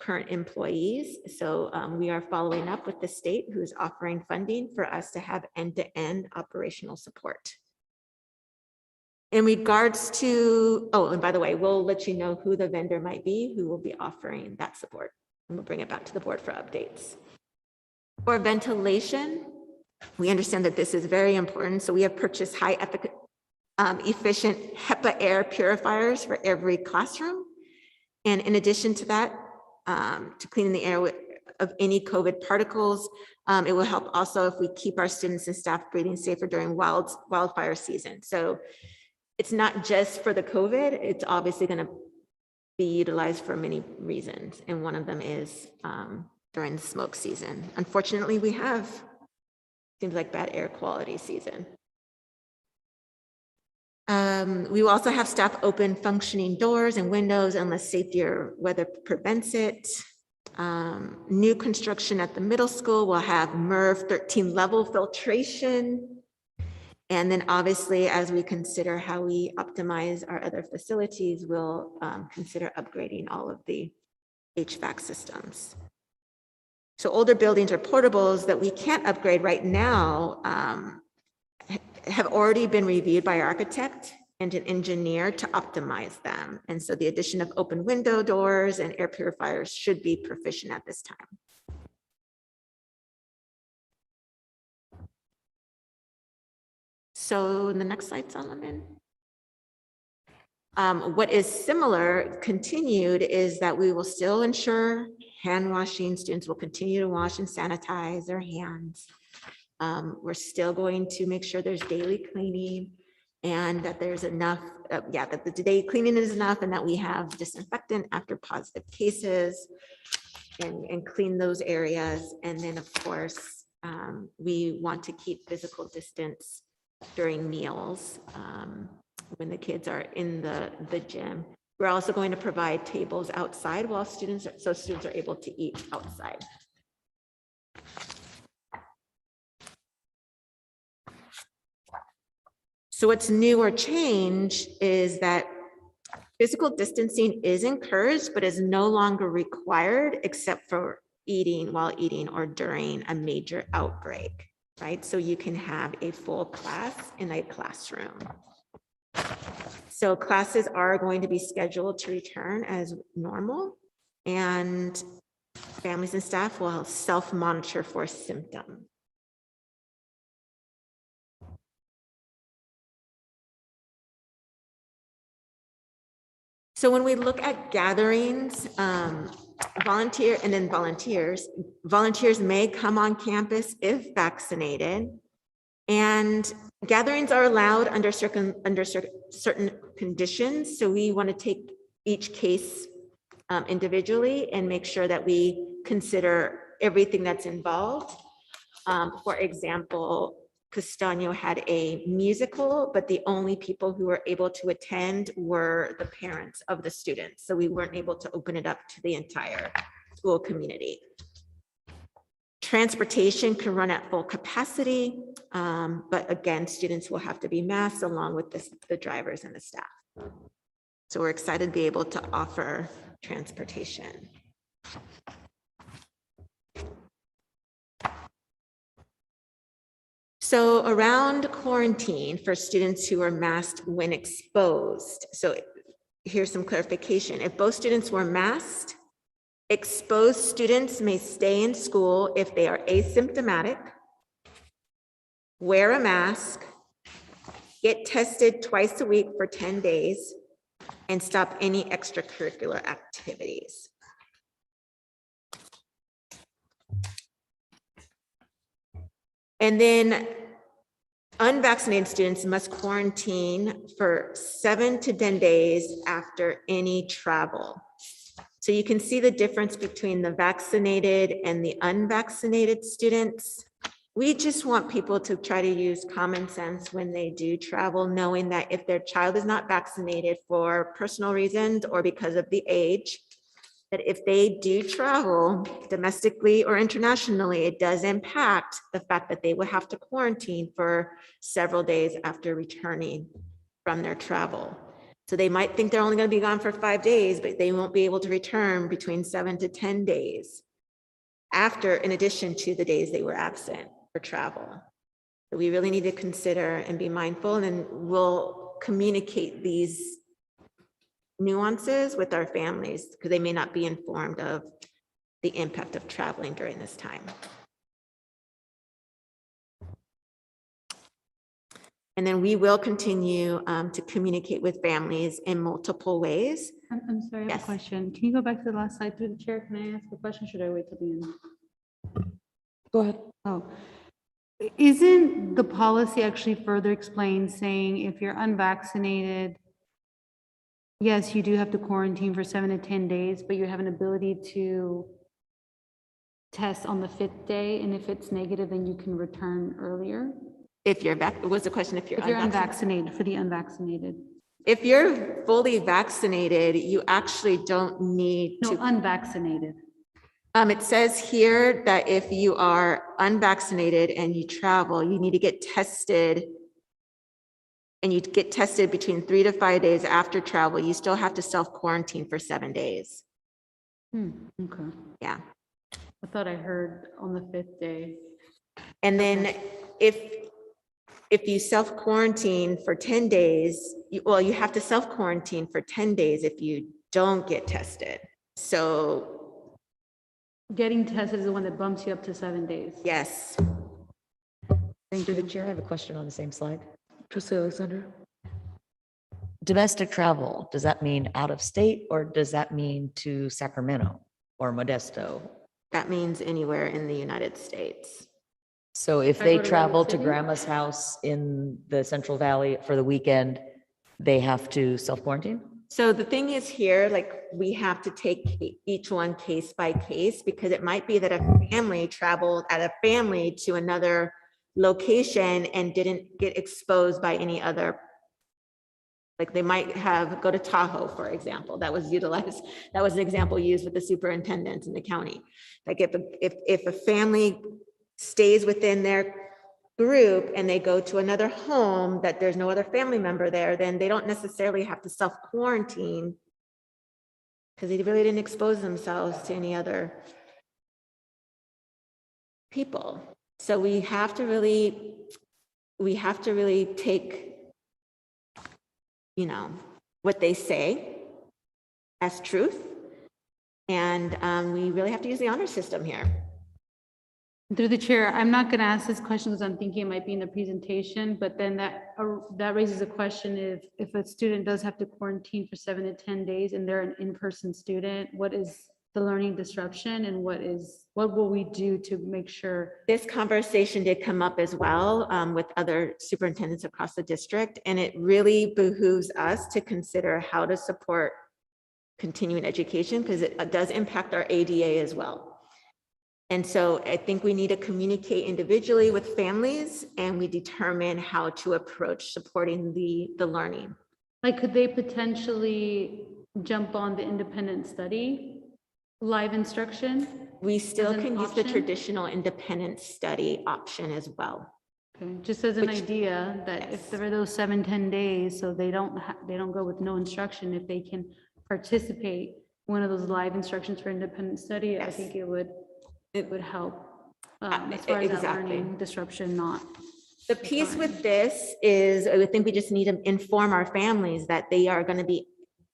current employees. So we are following up with the state, who's offering funding for us to have end-to-end operational support. In regards to, and by the way, we'll let you know who the vendor might be who will be offering that support, and we'll bring it back to the board for updates. For ventilation, we understand that this is very important. So we have purchased efficient HEPA air purifiers for every classroom. And in addition to that, to cleaning the air of any COVID particles, it will help also if we keep our students and staff breathing safer during wildfire season. So it's not just for the COVID, it's obviously going to be utilized for many reasons. And one of them is during the smoke season. Unfortunately, we have, seems like bad air quality season. We will also have staff open functioning doors and windows unless safety or weather prevents it. New construction at the middle school will have MERV 13 level filtration. And then obviously, as we consider how we optimize our other facilities, we'll consider upgrading all of the HVAC systems. So older buildings or portables that we can't upgrade right now have already been reviewed by our architect and an engineer to optimize them. And so the addition of open window doors and air purifiers should be proficient at this time. So the next slide, Solomon. What is similar, continued, is that we will still ensure hand washing. Students will continue to wash and sanitize their hands. We're still going to make sure there's daily cleaning and that there's enough, that the daily cleaning is enough and that we have disinfectant after positive cases and clean those areas. And then of course, we want to keep physical distance during meals when the kids are in the gym. We're also going to provide tables outside while students are able to eat outside. So what's new or changed is that physical distancing is encouraged, but is no longer required except for while eating or during a major outbreak, right? So you can have a full class in a classroom. So classes are going to be scheduled to return as normal, and families and staff will self-monitor for symptoms. So when we look at gatherings, volunteers may come on campus if vaccinated, and gatherings are allowed under certain conditions. So we want to take each case individually and make sure that we consider everything that's involved. For example, Castaño had a musical, but the only people who were able to attend were the parents of the students. So we weren't able to open it up to the entire school community. Transportation can run at full capacity, but again, students will have to be masked along with the drivers and the staff. So we're excited to be able to offer transportation. So around quarantine for students who are masked when exposed. So here's some clarification. If both students were masked, exposed students may stay in school if they are asymptomatic, wear a mask, get tested twice a week for 10 days, and stop any extracurricular activities. And then unvaccinated students must quarantine for 7 to 10 days after any travel. So you can see the difference between the vaccinated and the unvaccinated students. We just want people to try to use common sense when they do travel, knowing that if their child is not vaccinated for personal reasons or because of the age, that if they do travel domestically or internationally, it does impact the fact that they will have to quarantine for several days after returning from their travel. So they might think they're only going to be gone for 5 days, but they won't be able to return between 7 to 10 days after, in addition to the days they were absent for travel. So we really need to consider and be mindful, and we'll communicate these nuances with our families because they may not be informed of the impact of traveling during this time. And then we will continue to communicate with families in multiple ways. I'm sorry, I have Yes. a question. Can you go back to the last slide through the chair? Can I ask a question? Should I wait till the end? Go ahead. Oh, isn't the policy actually further explained saying if you're unvaccinated, yes, you do have to quarantine for 7 to 10 days, but you have an ability to test on the 5th day, and if it's negative, then you can return earlier? If you're back, what's the question? If you're Unvaccinated, for the unvaccinated. If you're fully vaccinated, you actually don't need No, to. unvaccinated. It says here that if you are unvaccinated and you travel, you need to get tested. And you get tested between 3 to 5 days after travel. You still have to self-quarantine for 7 days. Okay. Yeah. I thought I heard on the 5th day. And then if you self-quarantine for 10 days, you have to self-quarantine for 10 days if you don't get tested. So Getting tested is the one that bumps you up to 7 days. yes. Thank Through the you. chair, I have a question on the same slide. Trustee Alexander? Domestic travel, does that mean out of state or does that mean to Sacramento or Modesto? That means anywhere in the United States. So if I they go to travel Redwood to City? grandma's house in the Central Valley for the weekend, they have to self-quarantine? So the thing is here, like we have to take each one case by case because it might be that a family traveled at a family to another location and didn't get exposed by any other. Like they might have go to Tahoe, for example. That was utilized. That was an example used with the superintendents in the county. Like if a family stays within their group and they go to another home that there's no other family member there, then they don't necessarily have to self-quarantine because they really didn't expose themselves to any other people. So we have to really take, you know, what they say as truth. And we really have to use the honor system here. Through the chair, I'm not going to ask this question because I'm thinking it might be in the presentation, but then that raises a question if a student does have to quarantine for 7 to 10 days and they're an in-person student, what is the learning disruption and what will we do to make sure? This conversation did come up as well with other superintendents across the district, and it really behooves us to consider how to support continuing education because it does impact our ADA as well. And so I think we need to communicate individually with families and we determine how to approach supporting the learning. Like, could they potentially jump on the independent study, live instruction? We still As an can use the option? traditional independent study option as well. Okay, just as an Which- idea that if yes. there are those 7, 10 days, so they don't go with no instruction, if they can participate in one of those live instructions for independent study, I Yes. think it would help. As far as that exactly. learning disruption, not. The piece with this is, I think we just need to inform our families that they are going to be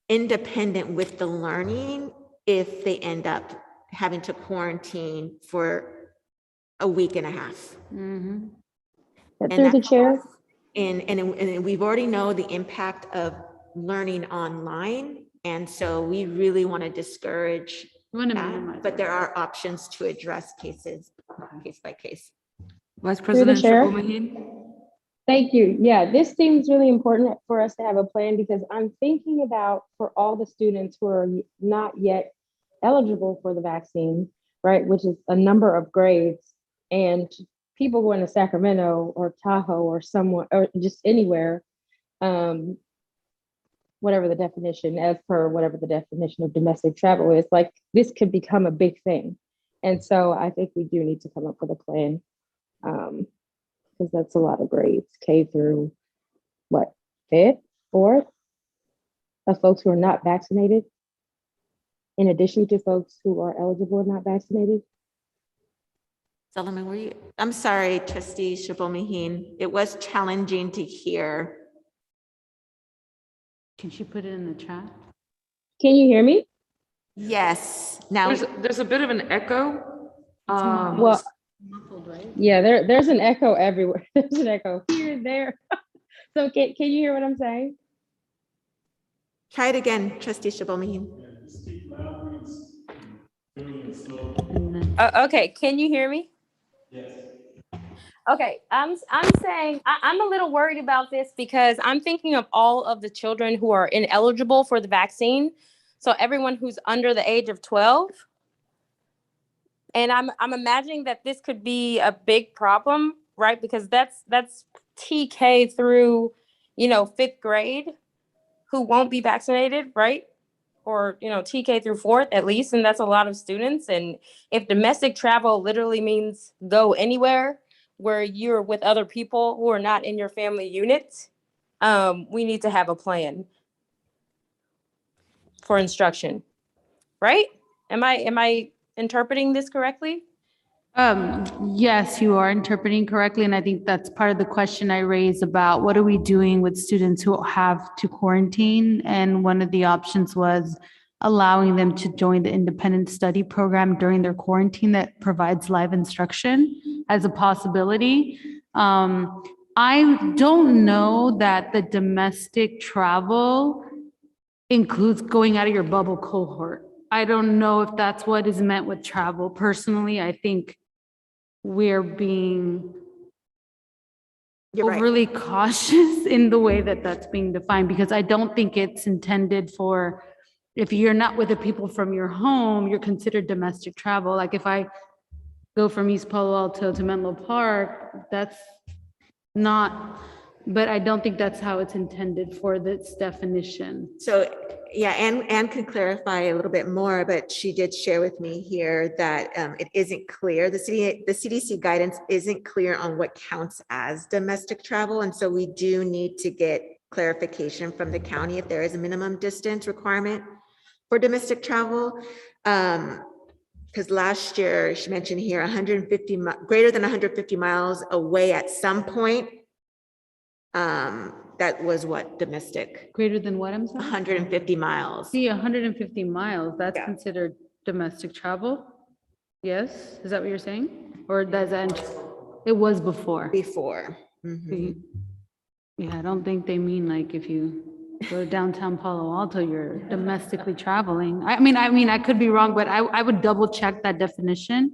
independent with the learning if they end up having to quarantine for a week and a half. Mhm. Through the chair. And we've already know the impact of learning online. And so we really want to discourage We want to that, minimize but it. there are options to address cases, case by case. Vice President Chair. Shibomaheen? Thank you. Yeah, this seems really important for us to have a plan because I'm thinking about for all the students who are not yet eligible for the vaccine, right, which is a number of grades, and people going to Sacramento or Tahoe or somewhere or just anywhere, whatever the definition, as per whatever the definition of domestic travel is, like this could become a big thing. And so I think we do need to come up with a plan. Because that's a lot of grades, K through what, 5th, 4th, of folks who are not vaccinated, in addition to folks who are eligible and not vaccinated. Solomon, I'm sorry, Trustee Shibomaheen. It was challenging to hear. Can she put it in the chat? Can you hear me? Yes, now, There's a bit of an echo. Well, Muffled, right? yeah, there's an echo everywhere. There's an echo here, there. So can you hear what I'm saying? Try it again, Trustee Shibomaheen. And then- Okay, can you hear me? Okay, I'm saying I'm a little worried about this because I'm thinking of all of the children who are ineligible for the vaccine. So everyone who's under the age of 12. And I'm imagining that this could be a big problem, right? Because that's TK through, 5th grade who won't be vaccinated, right? Or, TK through 4th at least, and that's a lot of students. And if domestic travel literally means go anywhere where you're with other people who are not in your family unit, we need to have a plan for instruction, right? Am I interpreting this correctly? Yes, you are interpreting correctly, and I think that's part of the question I raised about what are we doing with students who have to quarantine? And one of the options was allowing them to join the independent study program during their quarantine that provides live instruction as a possibility. I don't know that the domestic travel includes going out of your bubble cohort. I don't know if that's what is meant with travel. Personally, I think we're being You're right. overly cautious in the way that that's being defined, because I don't think it's intended for, if you're not with the people from your home, you're considered domestic travel. Like if I go from East Palo Alto to Menlo Park, that's not, but I don't think that's how it's intended for this definition. So, yeah, Anne could clarify a little bit more, but she did share with me here that it isn't clear. The CDC guidance isn't clear on what counts as domestic travel. And so we do need to get clarification from the county if there is a minimum distance requirement for domestic travel. Because last year, she mentioned here, 150, greater than 150 miles away at some point. That was what, domestic? Greater than what, I'm sorry? 150 miles. See, 150 miles, that's Yeah. considered domestic travel? Yes, is that what you're saying? Or does that, it was before? Before. Mhm. Yeah, I don't think they mean like if you go to downtown Palo Alto, you're domestically traveling. I mean, I could be wrong, but I would double check that definition.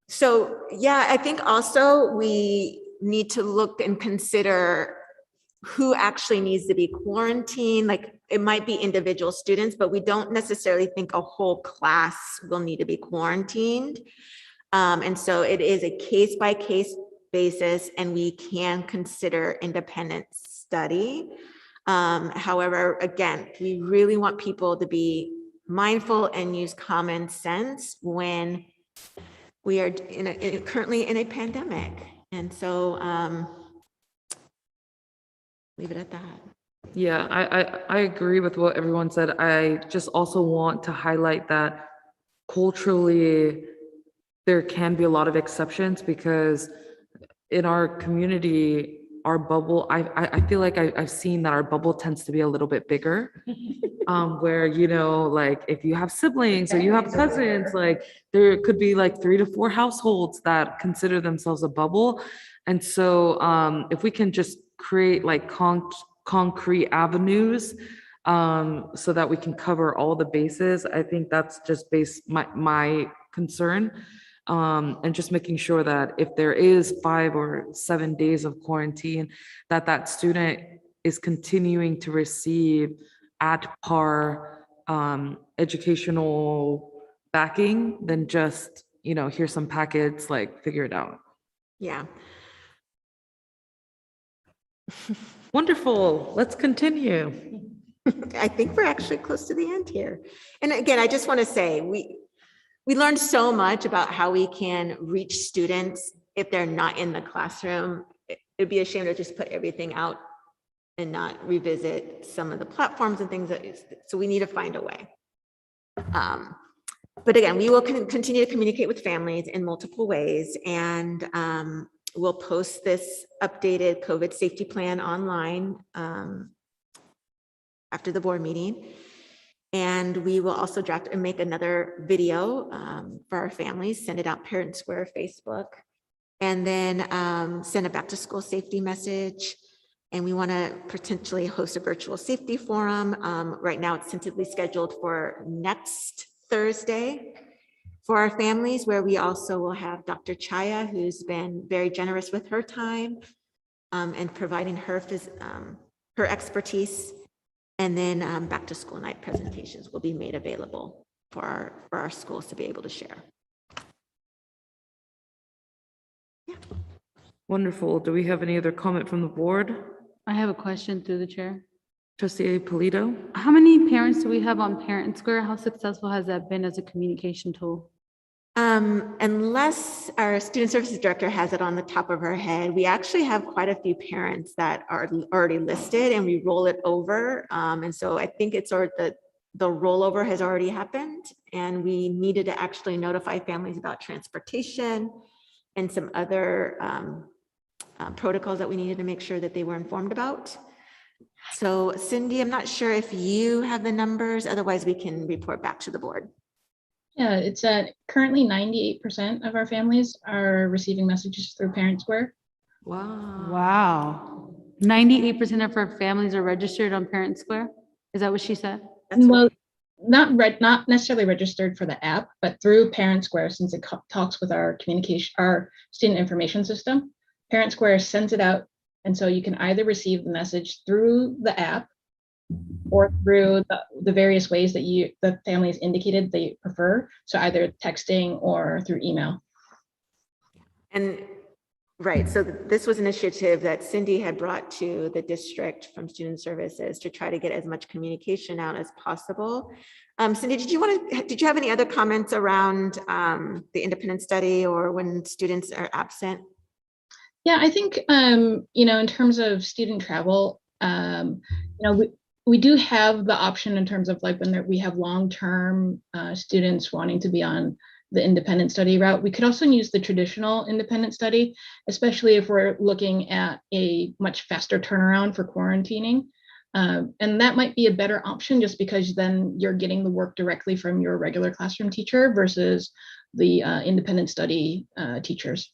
So, yeah, I think also we need to look and consider who actually needs to be quarantined. Like it might be individual students, but we don't necessarily think a whole class will need to be quarantined. And so it is a case by case basis, and we can consider independent study. However, again, we really want people to be mindful and use common sense when we are currently in a pandemic. And so leave it at that. Yeah, I agree with what everyone said. I just also want to highlight that culturally, there can be a lot of exceptions because in our community, our bubble, I feel like I've seen that our bubble tends to be a little bit bigger. Where, like if you have siblings or you have cousins, like there could be like 3 to 4 households that consider themselves a bubble. And so if we can just create like concrete avenues so that we can cover all the bases, I think that's just my concern. And just making sure that if there is 5 or 7 days of quarantine, that student is continuing to receive at par educational backing than just, here's some packets, like figure it out. Yeah. Wonderful. Let's continue. I think we're actually close to the end here. And again, I just want to say, we learned so much about how we can reach students if they're not in the classroom. It'd be a shame to just put everything out and not revisit some of the platforms and things so we need to find a way. But again, we will continue to communicate with families in multiple ways, and we'll post this updated COVID safety plan online after the board meeting. And we will also draft and make another video for our families, send it out Parent Square Facebook, and then send a back to school safety message And we want to potentially host a virtual safety forum. Right now, it's tentatively scheduled for next Thursday for our families, where we also will have Dr. Chaya, who's been very generous with her time and providing her her expertise. And then back to school night presentations will be made available for our schools to be able to share. Wonderful. Do we have any other comment from the board? I have a question through the chair. Trustee Polito? How many parents do we have on Parent Square? How successful has that been as a communication tool? Unless our student services director has it on the top of her head, we actually have quite a few parents that are already listed and we roll it over. And so I think it's the rollover has already happened, and we needed to actually notify families about transportation and some other protocols that we needed to make sure that they were informed about. So Cindy, I'm not sure if you have the numbers, otherwise we can report back to the board. Yeah, it's at currently 98% of our families are receiving messages through Parent Square. Wow. Wow. 98% of our families are registered on Parent Square? Is that what she said? That's Well, right. not necessarily registered for the app, but through Parent Square, since it talks with our communication, our student information system. Parent Square sends it out, and so you can either receive the message through the app or through the various ways that the families indicated they prefer. So either texting or through email. And right, so this was an initiative that Cindy had brought to the district from student services to try to get as much communication out as possible. Cindy, did you have any other comments around the independent study or when students are absent? Yeah, I think, in terms of student travel, we do have the option in terms of like when we have long-term students wanting to be on the independent study route. We could also use the traditional independent study, especially if we're looking at a much faster turnaround for quarantining. And that might be a better option just because then you're getting the work directly from your regular classroom teacher versus the independent study teachers.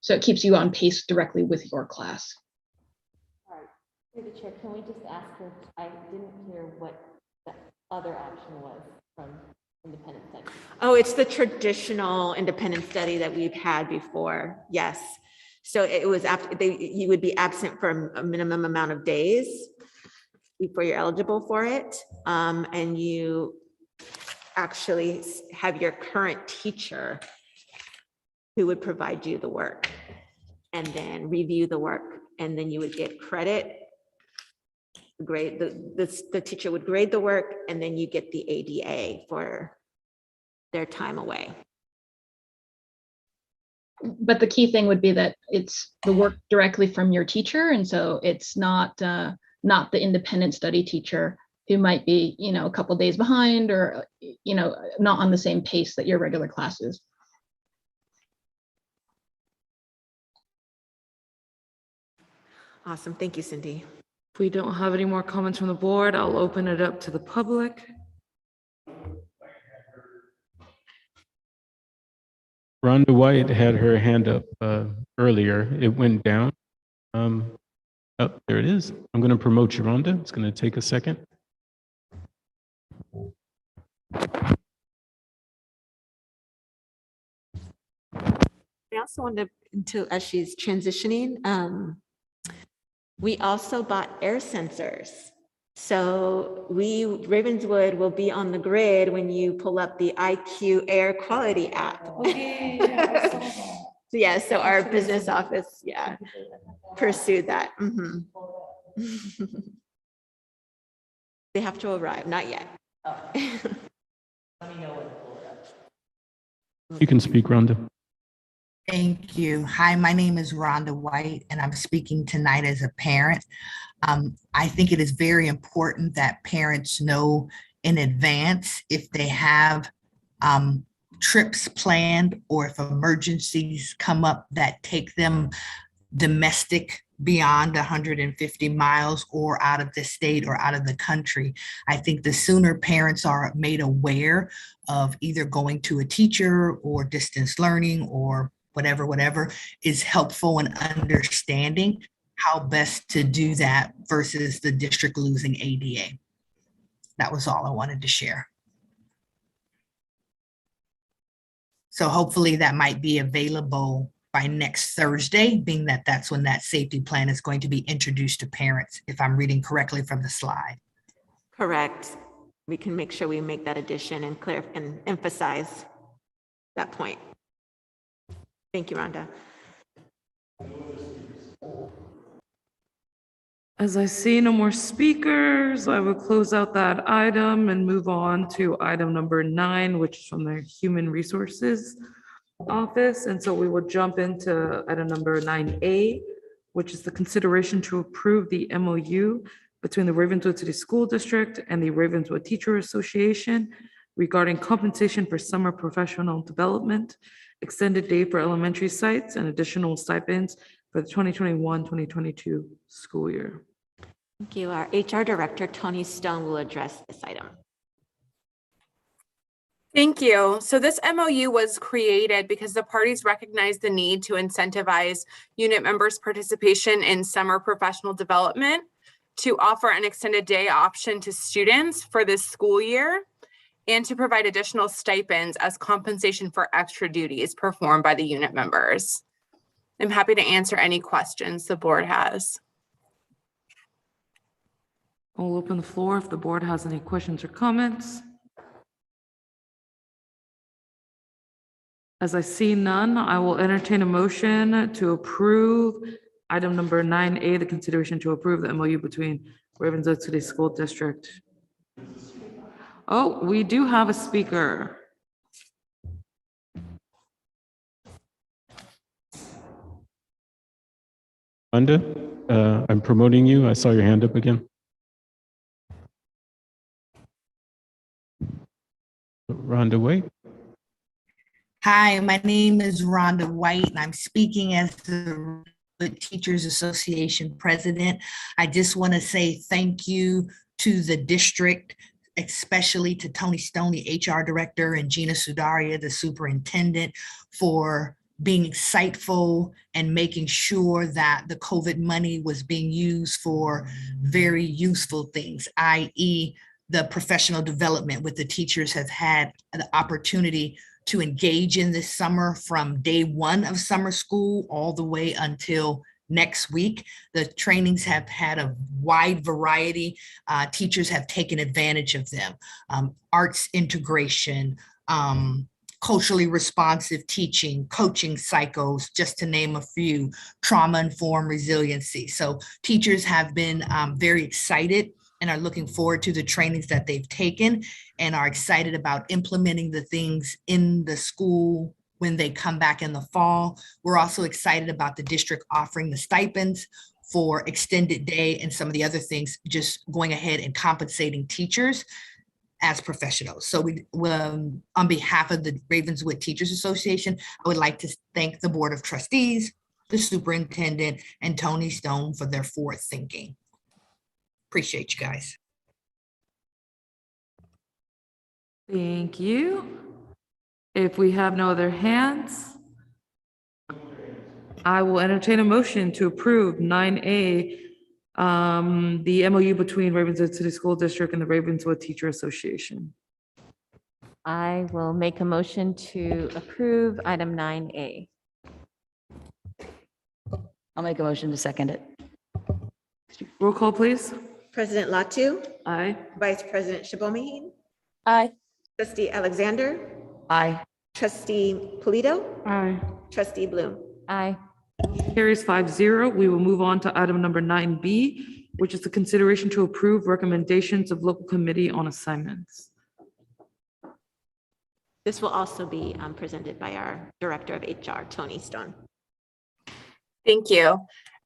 So it keeps you on pace directly with your class. Through the chair, can we just ask her, I didn't hear what the other option was from independent study. Oh, it's the traditional independent study that we've had before. Yes. So it was after you would be absent for a minimum amount of days before you're eligible for it. And you actually have your current teacher who would provide you the work and then review the work. And then you would get credit. The teacher would grade the work, and then you get the ADA for their time away. But the key thing would be that it's the work directly from your teacher, and so it's not the independent study teacher who might be a couple days behind or not on the same pace that your regular class is. Awesome, thank you, Cindy. If we don't have any more comments from the board, I'll open it up to the public. Rhonda White had her hand up earlier. It went down. Oh, there it is. I'm going to promote you, Rhonda. It's going to take a second. I also wanted to, as she's transitioning, we also bought air sensors. So Ravenswood will be on the grid when you pull up the IQ air quality app. So our business office, pursued that. They have to arrive, not yet. Let me know when to pull it up. You can speak, Rhonda. Thank you. Hi, my name is Rhonda White, and I'm speaking tonight as a parent. I think it is very important that parents know in advance if they have trips planned or if emergencies come up that take them domestic beyond 150 miles or out of the state or out of the country. I think the sooner parents are made aware of either going to a teacher or distance learning or whatever is helpful in understanding how best to do that versus the district losing ADA. That was all I wanted to share. So hopefully that might be available by next Thursday, being that that's when that safety plan is going to be introduced to parents, if I'm reading correctly from the slide. Correct. We can make sure we make that addition and clear and emphasize that point. Thank you, Rhonda. As I see no more speakers, I will close out that item and move on to item number 9, which is from the Human Resources Office. And so we will jump into item number 9A, which is the consideration to approve the MOU between the Ravenswood City School District and the Ravenswood Teacher Association regarding compensation for summer professional development, extended day for elementary sites, and additional stipends for the 2021-2022 school year. Thank you. Our HR Director, Tony Stone, will address this item. Thank you. So this MOU was created because the parties recognized the need to incentivize unit members' participation in summer professional development, to offer an extended day option to students for this school year, and to provide additional stipends as compensation for extra duties performed by the unit members. I'm happy to answer any questions the board has. I'll open the floor if the board has any questions or comments. As I see none, I will entertain a motion to approve item number 9A, the consideration to approve the MOU between Ravenswood City School District. Oh, we do have a speaker. Rhonda, I'm promoting you. I saw your hand up again. Rhonda White. Hi, my name is Rhonda White, and I'm speaking as the Teachers Association president. I just want to say thank you to the district, especially to Tony Stone, the HR director, and Gina Sudaria, the superintendent, for being insightful and making sure that the COVID money was being used for very useful things, i.e. the professional development with the teachers have had the opportunity to engage in this summer from day one of summer school all the way until next week. The trainings have had a wide variety. Teachers have taken advantage of them. Arts integration, culturally responsive teaching, coaching cycles, just to name a few, trauma-informed resiliency. So teachers have been very excited and are looking forward to the trainings that they've taken and are excited about implementing the things in the school when they come back in the fall. We're also excited about the district offering the stipends for extended day and some of the other things, just going ahead and compensating teachers as professionals. So we, on behalf of the Ravenswood Teachers Association, I would like to thank the Board of Trustees, the superintendent, and Tony Stone for their forward thinking. Appreciate you guys. Thank you. If we have no other hands, I will entertain a motion to approve 9A, the MOU between Ravenswood City School District and the Ravenswood Teacher Association. I will make a motion to approve item 9A. I'll make a motion to second it. Roll call, please. President Latu, Aye. Vice President Shibomihin, Aye. Trustee Alexander, Aye. Trustee Polito, Aye. Trustee Bloom. Aye. Carries 5-0. We will move on to item number 9B, which is the consideration to approve recommendations of local committee on assignments. This will also be presented by our Director of HR, Tony Stone. Thank you.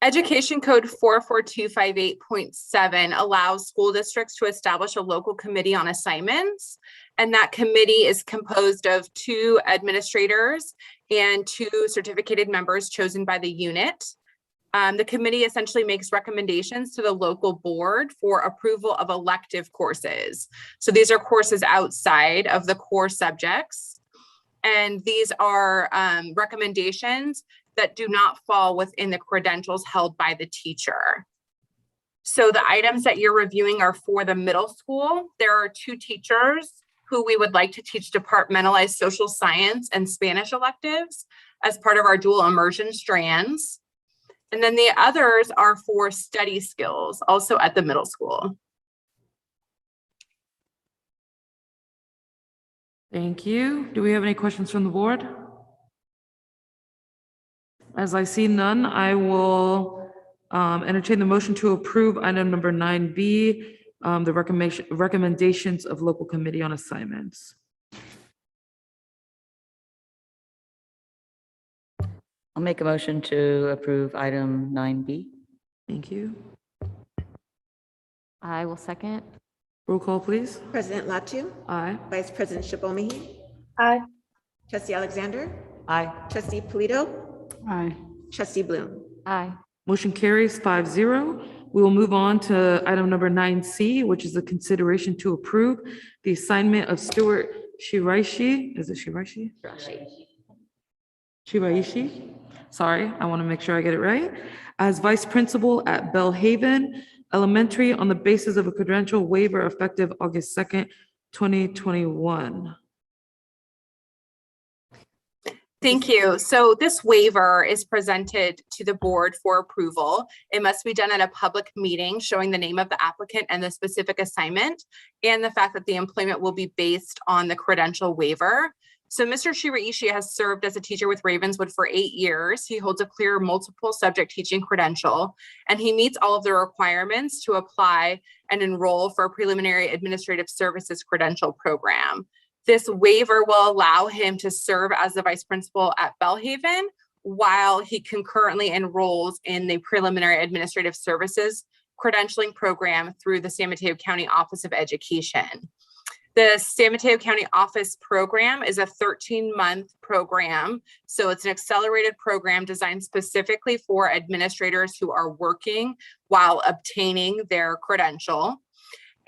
Education Code 44258.7 allows school districts to establish a local committee on assignments. And that committee is composed of 2 administrators and 2 certificated members chosen by the unit. The committee essentially makes recommendations to the local board for approval of elective courses. So these are courses outside of the core subjects. And these are recommendations that do not fall within the credentials held by the teacher. So the items that you're reviewing are for the middle school. There are 2 teachers who we would like to teach departmentalized social science and Spanish electives as part of our dual immersion strands. And then the others are for study skills, also at the middle school. Thank you. Do we have any questions from the board? As I see none, I will entertain the motion to approve item number 9B, the recommendations of local committee on assignments. I'll make a motion to approve item 9B. Thank you. I will second. Roll call, please. President Latu, Aye. Vice President Shibomahi, Aye. Trustee Alexander, Aye. Trustee Polito, Aye. Trustee Bloom. Aye. Motion carries 5-0. We will move on to item number 9C, which is the consideration to approve the assignment of Stuart Shiraishi. Is it Shiraishi? Shiraishi. Sorry, I want to make sure I get it right. As vice principal at Bellhaven Elementary on the basis of a credential waiver effective August 2nd, 2021. Thank you. So this waiver is presented to the board for approval. It must be done at a public meeting showing the name of the applicant and the specific assignment and the fact that the employment will be based on the credential waiver. So Mr. Shiraishi has served as a teacher with Ravenswood for 8 years. He holds a clear multiple subject teaching credential, and he meets all of the requirements to apply and enroll for a preliminary administrative services credential program. This waiver will allow him to serve as the vice principal at Bellhaven while he concurrently enrolls in the preliminary administrative services credentialing program through the San Mateo County Office of Education. The San Mateo County Office program is a 13-month program. So it's an accelerated program designed specifically for administrators who are working while obtaining their credential.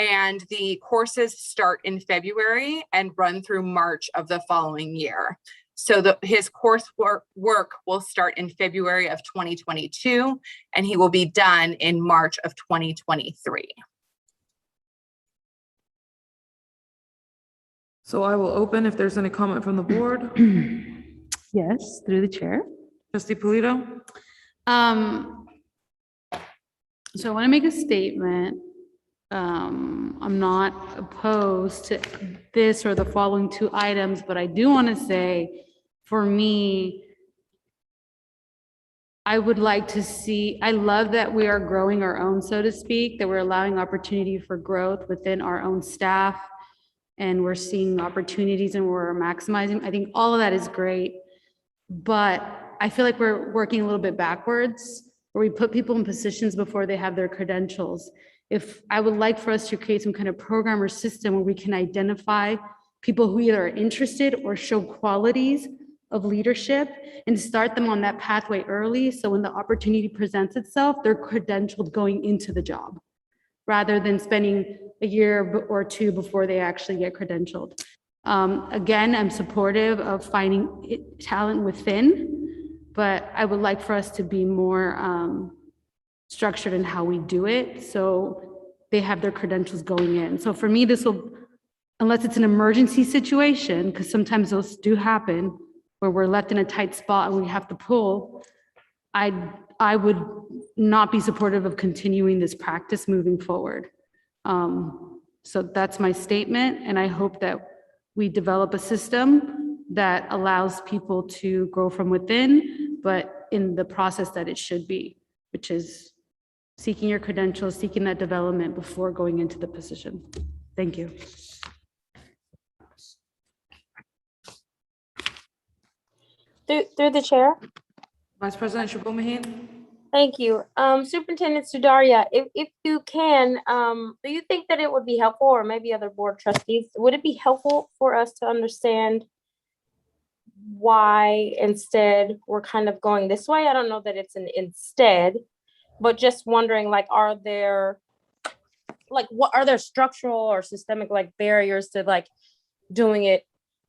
And the courses start in February and run through March of the following year. So his coursework will start in February of 2022, and he will be done in March of 2023. So I will open if there's any comment from the board. Yes, through the chair. Trustee Polito? So I want to make a statement. I'm not opposed to this or the following 2 items, but I do want to say, for me, I would like to see, I love that we are growing our own, so to speak, that we're allowing opportunity for growth within our own staff, and we're seeing opportunities and we're maximizing. I think all of that is great, but I feel like we're working a little bit backwards, where we put people in positions before they have their credentials. If I would like for us to create some kind of program or system where we can identify people who either are interested or show qualities of leadership and start them on that pathway early. So when the opportunity presents itself, they're credentialed going into the job rather than spending a year or 2 before they actually get credentialed. Again, I'm supportive of finding talent within, but I would like for us to be more structured in how we do it, so they have their credentials going in. So for me, this will, unless it's an emergency situation, because sometimes those do happen, where we're left in a tight spot and we have to pull, I would not be supportive of continuing this practice moving forward. So that's my statement, and I hope that we develop a system that allows people to grow from within, but in the process that it should be, which is seeking your credentials, seeking that development before going into the position. Thank you. Through the chair. Vice President Shibomahin? Thank you. Superintendent Sudaria, if you can, do you think that it would be helpful, or maybe other board trustees, would it be helpful for us to understand why instead we're kind of going this way? I don't know that it's an instead, but just wondering, like, are there structural or systemic like barriers to like doing it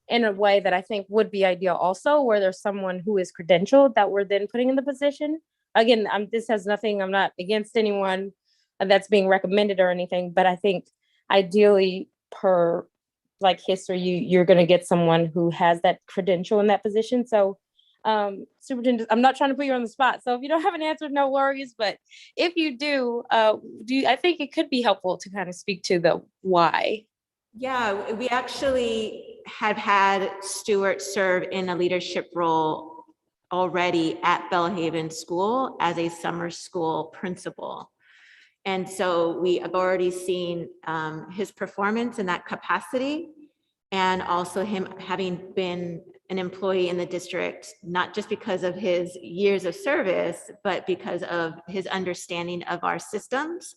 in a way that I think would be ideal also, where there's someone who is credentialed that we're then putting in the position. Again, this has nothing, I'm not against anyone that's being recommended or anything, but I think ideally per like history, you're going to get someone who has that credential in that position. So superintendent, I'm not trying to put you on the spot. So if you don't have an answer, no worries. But if you do, I think it could be helpful to kind of speak to the why. Yeah, we actually have had Stuart serve in a leadership role already at Bellhaven School as a summer school principal. And so we have already seen his performance in that capacity, and also him having been an employee in the district, not just because of his years of service, but because of his understanding of our systems,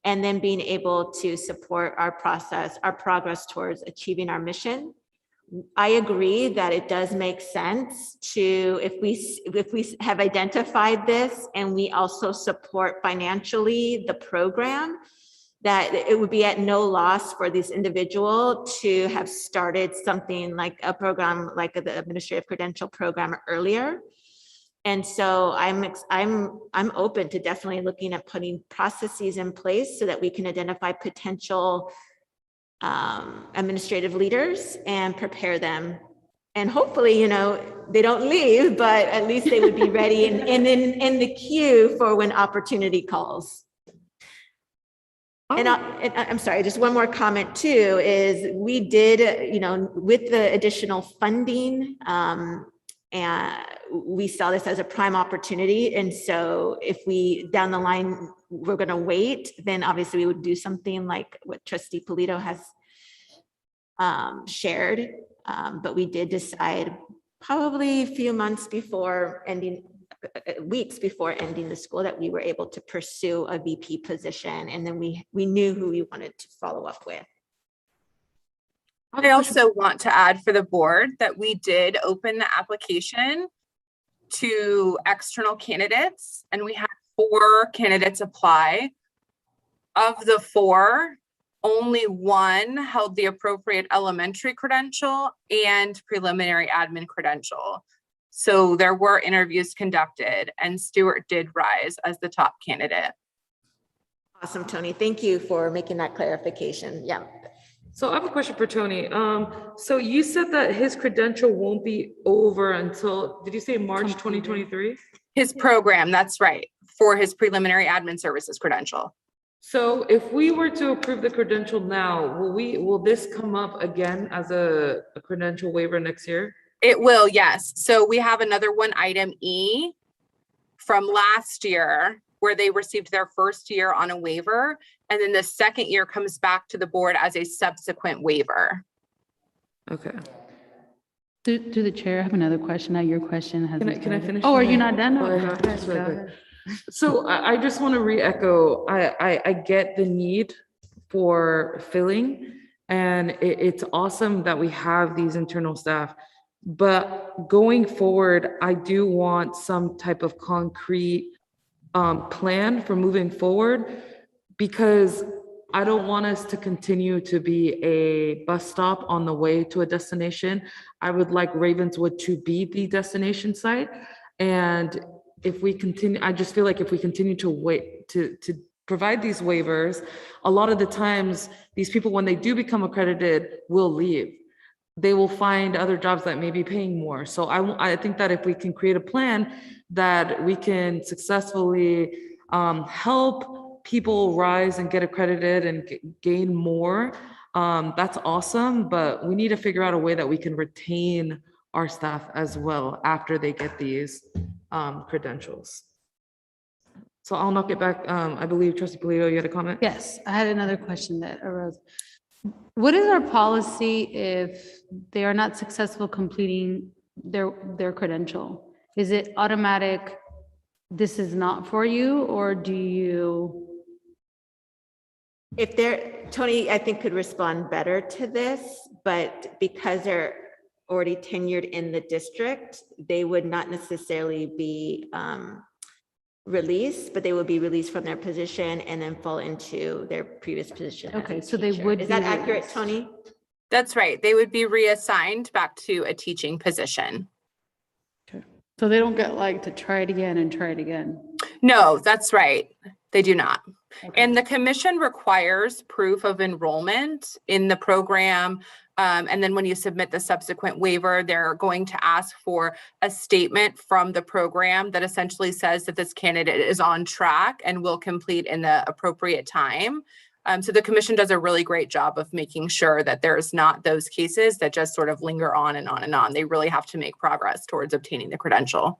and then being able to support our process, our progress towards achieving our mission. I agree that it does make sense to, if we have identified this and we also support financially the program, that it would be at no loss for this individual to have started something like a program like the administrative credential program earlier. And so I'm open to definitely looking at putting processes in place so that we can identify potential administrative leaders and prepare them. And hopefully, you know, they don't leave, but at least they would be ready and in the queue for when opportunity calls. And I'm sorry, just one more comment too, is we did, you know, with the additional funding, and we saw this as a prime opportunity. And so if we down the line, we're going to wait, then obviously we would do something like what Trustee Polito has shared. But we did decide probably a few months before ending, weeks before ending the school, that we were able to pursue a VP position. And then we knew who we wanted to follow up with. I also want to add for the board that we did open the application to external candidates, and we had 4 candidates apply. Of the 4, only 1 held the appropriate elementary credential and preliminary admin credential. So there were interviews conducted, and Stuart did rise as the top candidate. Awesome, Tony. Thank you for making that clarification. Yeah. So I have a question for Tony. So you said that his credential won't be over until, did you say March 2023? His program, that's right, for his preliminary admin services credential. So if we were to approve the credential now, will this come up again as a credential waiver next year? It will, yes. So we have another one, item E, from last year, where they received their first year on a waiver, and then the second year comes back to the board as a subsequent waiver. Okay. Through the chair, I have another question. Now your question has. Can I finish? Oh, are you not done? Go No, ahead. go ahead, Just go really quick. ahead. So I just want to re-echo, I get the need for filling, and it's awesome that we have these internal staff. But going forward, I do want some type of concrete plan for moving forward, because I don't want us to continue to be a bus stop on the way to a destination. I would like Ravenswood to be the destination site. And if we continue, I just feel like if we continue to wait to provide these waivers, a lot of the times these people, when they do become accredited, will leave. They will find other jobs that may be paying more. So I think that if we can create a plan that we can successfully help people rise and get accredited and gain more, that's awesome. But we need to figure out a way that we can retain our staff as well after they get these credentials. So I'll knock it back. I believe Trustee Polito, you had a comment? Yes, I had another question that arose. What is our policy if they are not successful completing their credential? Is it automatic, this is not for you, or do you? If they're, Tony, I think could respond better to this, but because they're already tenured in the district, they would not necessarily be released, but they would be released from their position and then fall into their previous position. Okay, so they would. Is that be accurate, released. Tony? That's right. They would be reassigned back to a teaching position. So they don't get like to try it again and try it again. No, that's right. They do not. Okay. And the commission requires proof of enrollment in the program. And then when you submit the subsequent waiver, they're going to ask for a statement from the program that essentially says that this candidate is on track and will complete in the appropriate time. So the commission does a really great job of making sure that there's not those cases that just sort of linger on and on and on. They really have to make progress towards obtaining the credential.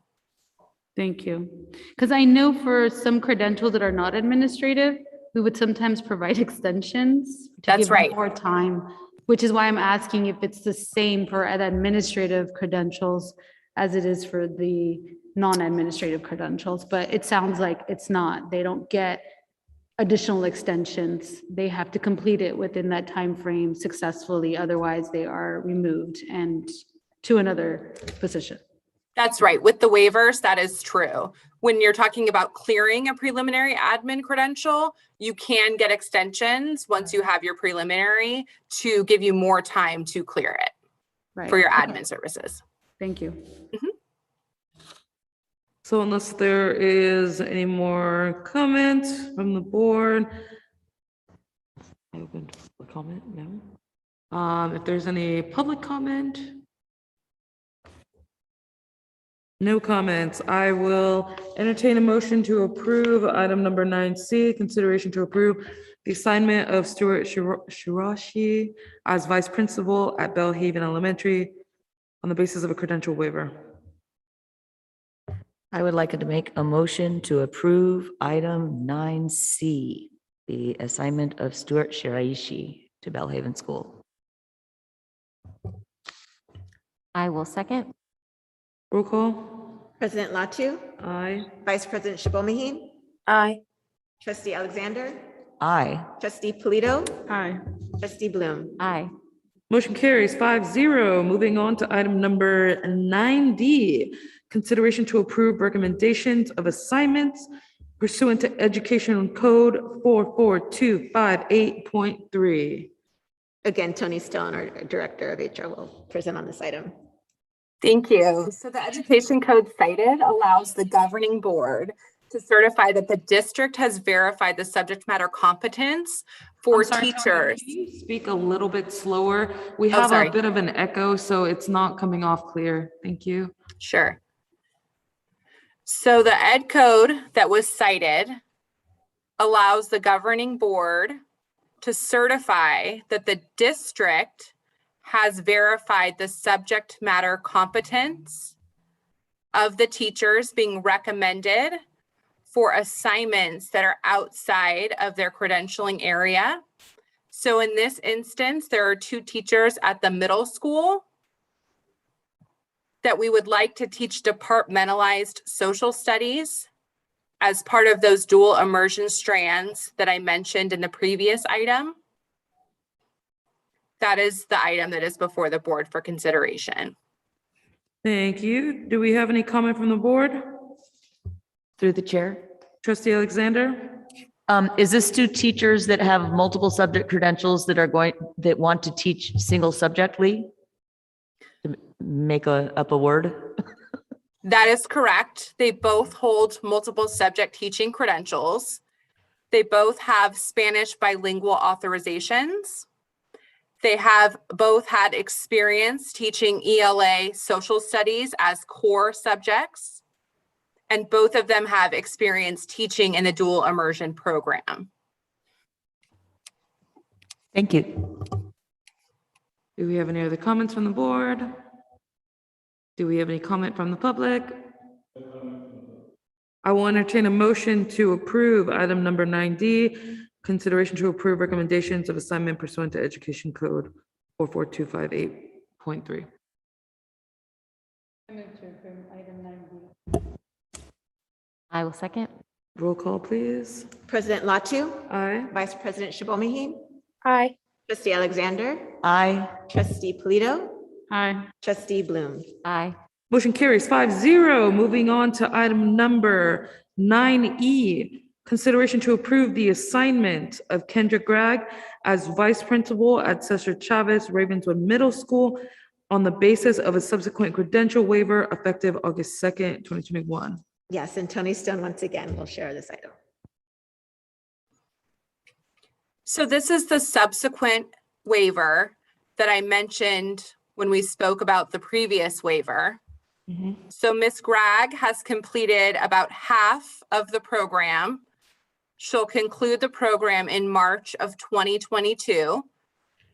Thank you. Because I know for some credentials that are not administrative, we would sometimes provide extensions to That's give them right. more time, which is why I'm asking if it's the same for the administrative credentials as it is for the non-administrative credentials, but it sounds like it's not. They don't get additional extensions. They have to complete it within that time frame successfully, otherwise they are removed and to another position. That's right. With the waivers, that is true. When you're talking about clearing a preliminary admin credential, you can get extensions once you have your preliminary to give you more time to clear it Right. for your Okay. admin services. Thank you. So unless there is any more comment from the board. I opened a comment, no. If there's any public comment. No comments. I will entertain a motion to approve item number 9C, consideration to approve the assignment of Stuart Shirashi as vice principal at Bellhaven Elementary on the basis of a credential waiver. I would like to make a motion to approve item 9C, the assignment of Stuart Shiraishi to Bellhaven School. I will second. Roll call. President Latu, Aye. Vice President Shibomahin, Aye. Trustee Alexander, Aye. Trustee Polito, Aye. Trustee Bloom. Aye. Motion carries 5-0. Moving on to item number 9D, consideration to approve recommendations of assignments pursuant to Education Code 44258.3. Again, Tony Stone, our Director of HR, will present on this item. Thank you. So the education code cited allows the governing board to certify that the district has verified the subject matter competence for I'm sorry, Tony, teachers. can you speak a little bit slower? We Oh, have a sorry. bit of an echo, so it's not coming off clear. Thank you. Sure. So the ed code that was cited allows the governing board to certify that the district has verified the subject matter competence of the teachers being recommended for assignments that are outside of their credentialing area. So in this instance, there are 2 teachers at the middle school that we would like to teach departmentalized social studies as part of those dual immersion strands that I mentioned in the previous item. That is the item that is before the board for consideration. Thank you. Do we have any comment from the board? Through the chair. Trustee Alexander? Is this to teachers that have multiple subject credentials that want to teach single subjectly? To make up a word? That is correct. They both hold multiple subject teaching credentials. They both have Spanish bilingual authorizations. They have both had experience teaching ELA social studies as core subjects. And both of them have experience teaching in the dual immersion program. Thank you. Do we have any other comments from the board? Do we have any comment from the public? I will entertain a motion to approve item number 9D, consideration to approve recommendations of assignment pursuant to Education Code 44258.3. I move to approve item 9B. I will second. Roll call, please. President Latu, Aye. Vice President Shibomahin, Aye. Trustee Alexander, Aye. Trustee Polito, Aye. Trustee Bloom. Aye. Motion carries 5-0. Moving on to item number 9E, Consideration to approve the assignment of Kendra Gregg as vice principal at Cesar Chavez Ravenswood Middle School on the basis of a subsequent credential waiver effective August 2nd, 2021. Yes, and Tony Stone once again will share this item. So this is the subsequent waiver that I mentioned when we spoke about the previous waiver. So Ms. Gregg has completed about half of the program. She'll conclude the program in March of 2022.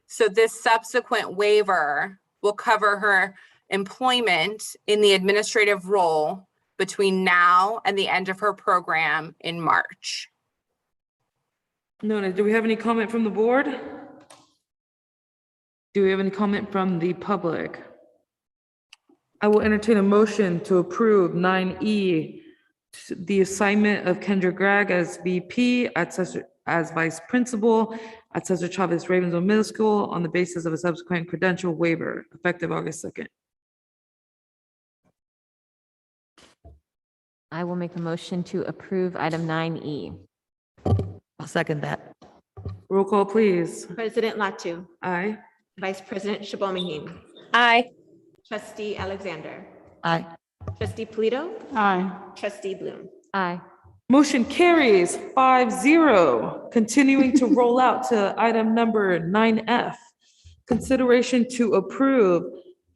So this subsequent waiver will cover her employment in the administrative role between now and the end of her program in March. Noted. Do we have any comment from the board? Do we have any comment from the public? I will entertain a motion to approve 9E, the assignment of Kendra Gregg as VP as vice principal at Cesar Chavez Ravenswood Middle School on the basis of a subsequent credential waiver effective August 2nd. I will make a motion to approve item 9E. I'll second that. Roll call, please. President Latu, Aye. Vice President Shabomahin, Aye. Trustee Alexander, Aye. Trustee Polito, Aye. Trustee Bloom. Aye. Motion carries 5-0. Continuing to roll out to item number 9F. Consideration to approve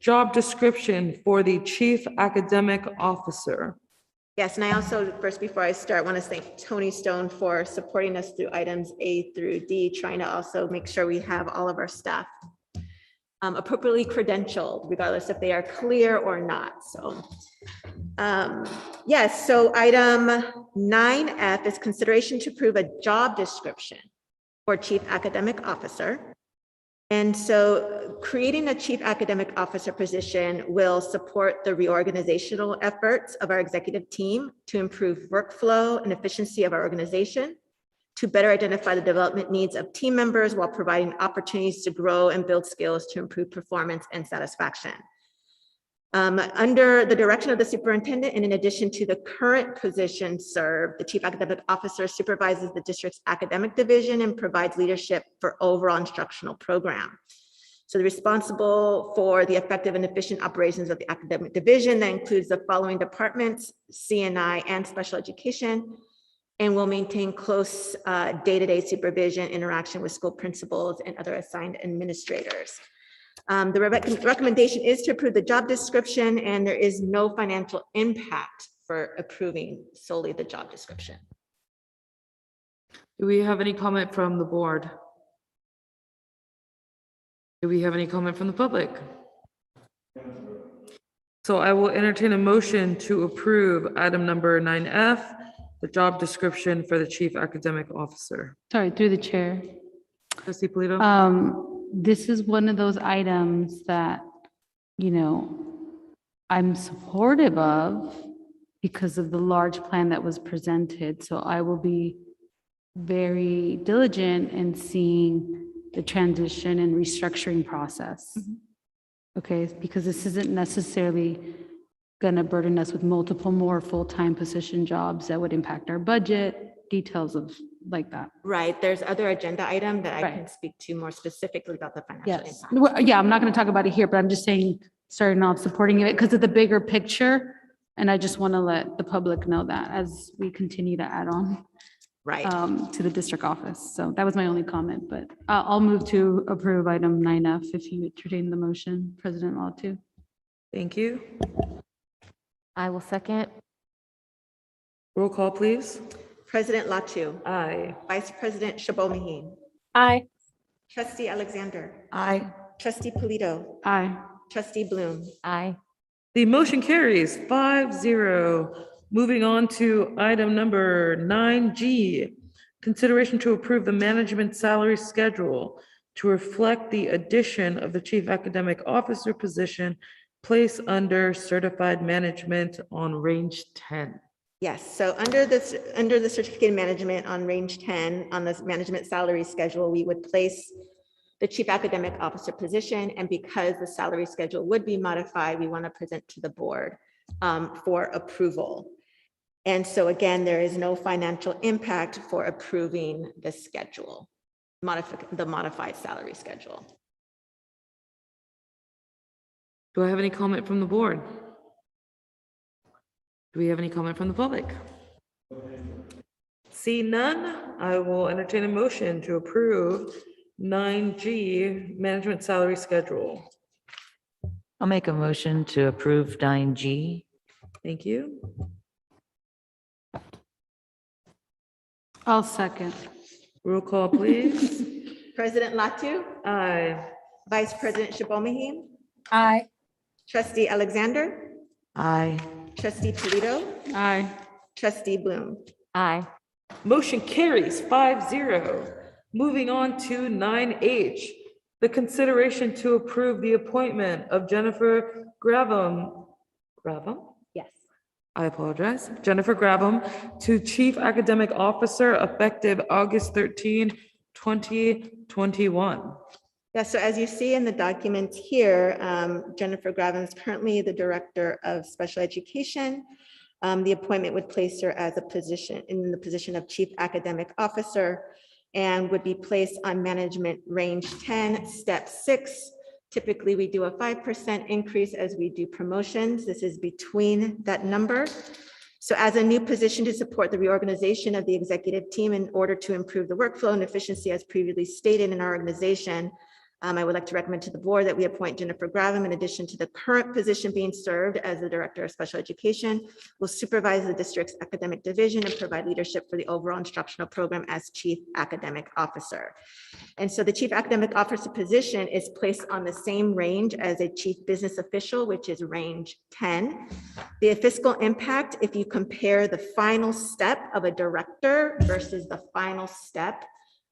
job description for the Chief Academic Officer. Yes, and I also, first, before I start, want to thank Tony Stone for supporting us through items A through D, trying to also make sure we have all of our staff appropriately credentialed, regardless if they are clear or not. So, yes, so item 9F is consideration to approve a job description for Chief Academic Officer. And so creating a Chief Academic Officer position will support the reorganizational efforts of our executive team to improve workflow and efficiency of our organization, to better identify the development needs of team members while providing opportunities to grow and build skills to improve performance and satisfaction. Under the direction of the superintendent, and in addition to the current position served, the Chief Academic Officer supervises the district's academic division and provides leadership for overall instructional program. So they're responsible for the effective and efficient operations of the academic division. That includes the following departments: CNI and special education, and will maintain close day-to-day supervision, interaction with school principals and other assigned administrators. The recommendation is to approve the job description, and there is no financial impact for approving solely the job description. Do we have any comment from the board? Do we have any comment from the public? So I will entertain a motion to approve item number 9F, the job description for the Chief Academic Officer. Sorry, through the chair. Trustee Polito? This is one of those items that, you know, I'm supportive of because of the large plan that was presented. So I will be very diligent in seeing the transition and restructuring process. Okay, because this isn't necessarily going to burden us with multiple more full-time position jobs that would impact our budget, details of like that. Right, there's other agenda item that I Right. can speak to more specifically about the financial Yes. impact. Well, yeah, I'm not going to talk about it here, but I'm just saying, starting off supporting it because of the bigger picture. And I just want to let the public know that as we continue to add on Right. to the district office. So that was my only comment, but I'll move to approve item 9F if you entertain the motion, President Latu. Thank you. I will second. Roll call, please. President Latu, Aye. Vice President Shabomahin, Aye. Trustee Alexander, Aye. Trustee Polito, Aye. Trustee Bloom. Aye. The motion carries 5-0. Moving on to item number 9G, consideration to approve the management salary schedule to reflect the addition of the Chief Academic Officer position placed under certified management on range 10. Yes, so under the certificate of management on range 10, on this management salary schedule, we would place the Chief Academic Officer position. And because the salary schedule would be modified, we want to present to the board for approval. And so again, there is no financial impact for approving the schedule, the modified salary schedule. Do I have any comment from the board? Do we have any comment from the public? See none, I will entertain a motion to approve 9G management salary schedule. I'll make a motion to approve 9G. Thank you. I'll second. Roll call, please. President Latu, Aye. Vice President Shibomahim, Aye. Trustee Alexander, Aye. Trustee Polito, Aye. Trustee Bloom. Aye. Motion carries 5-0. Moving on to 9H, the consideration to approve the appointment of Jennifer Grabham. Yes. I apologize. Jennifer Grabham to Chief Academic Officer effective August 13, 2021. Yeah, so as you see in the documents here, Jennifer Grabham is currently the Director of Special Education. The appointment would place her as in the position of Chief Academic Officer and would be placed on management range 10, step 6. Typically, we do a 5% increase as we do promotions. This is between that number. So as a new position to support the reorganization of the executive team in order to improve the workflow and efficiency as previously stated in our organization, I would like to recommend to the board that we appoint Jennifer Grabham in addition to the current position being served as the Director of Special Education, will supervise the district's academic division and provide leadership for the overall instructional program as Chief Academic Officer. And so the Chief Academic Officer position is placed on the same range as a Chief Business Official, which is range 10. The fiscal impact, if you compare the final step of a director versus the final step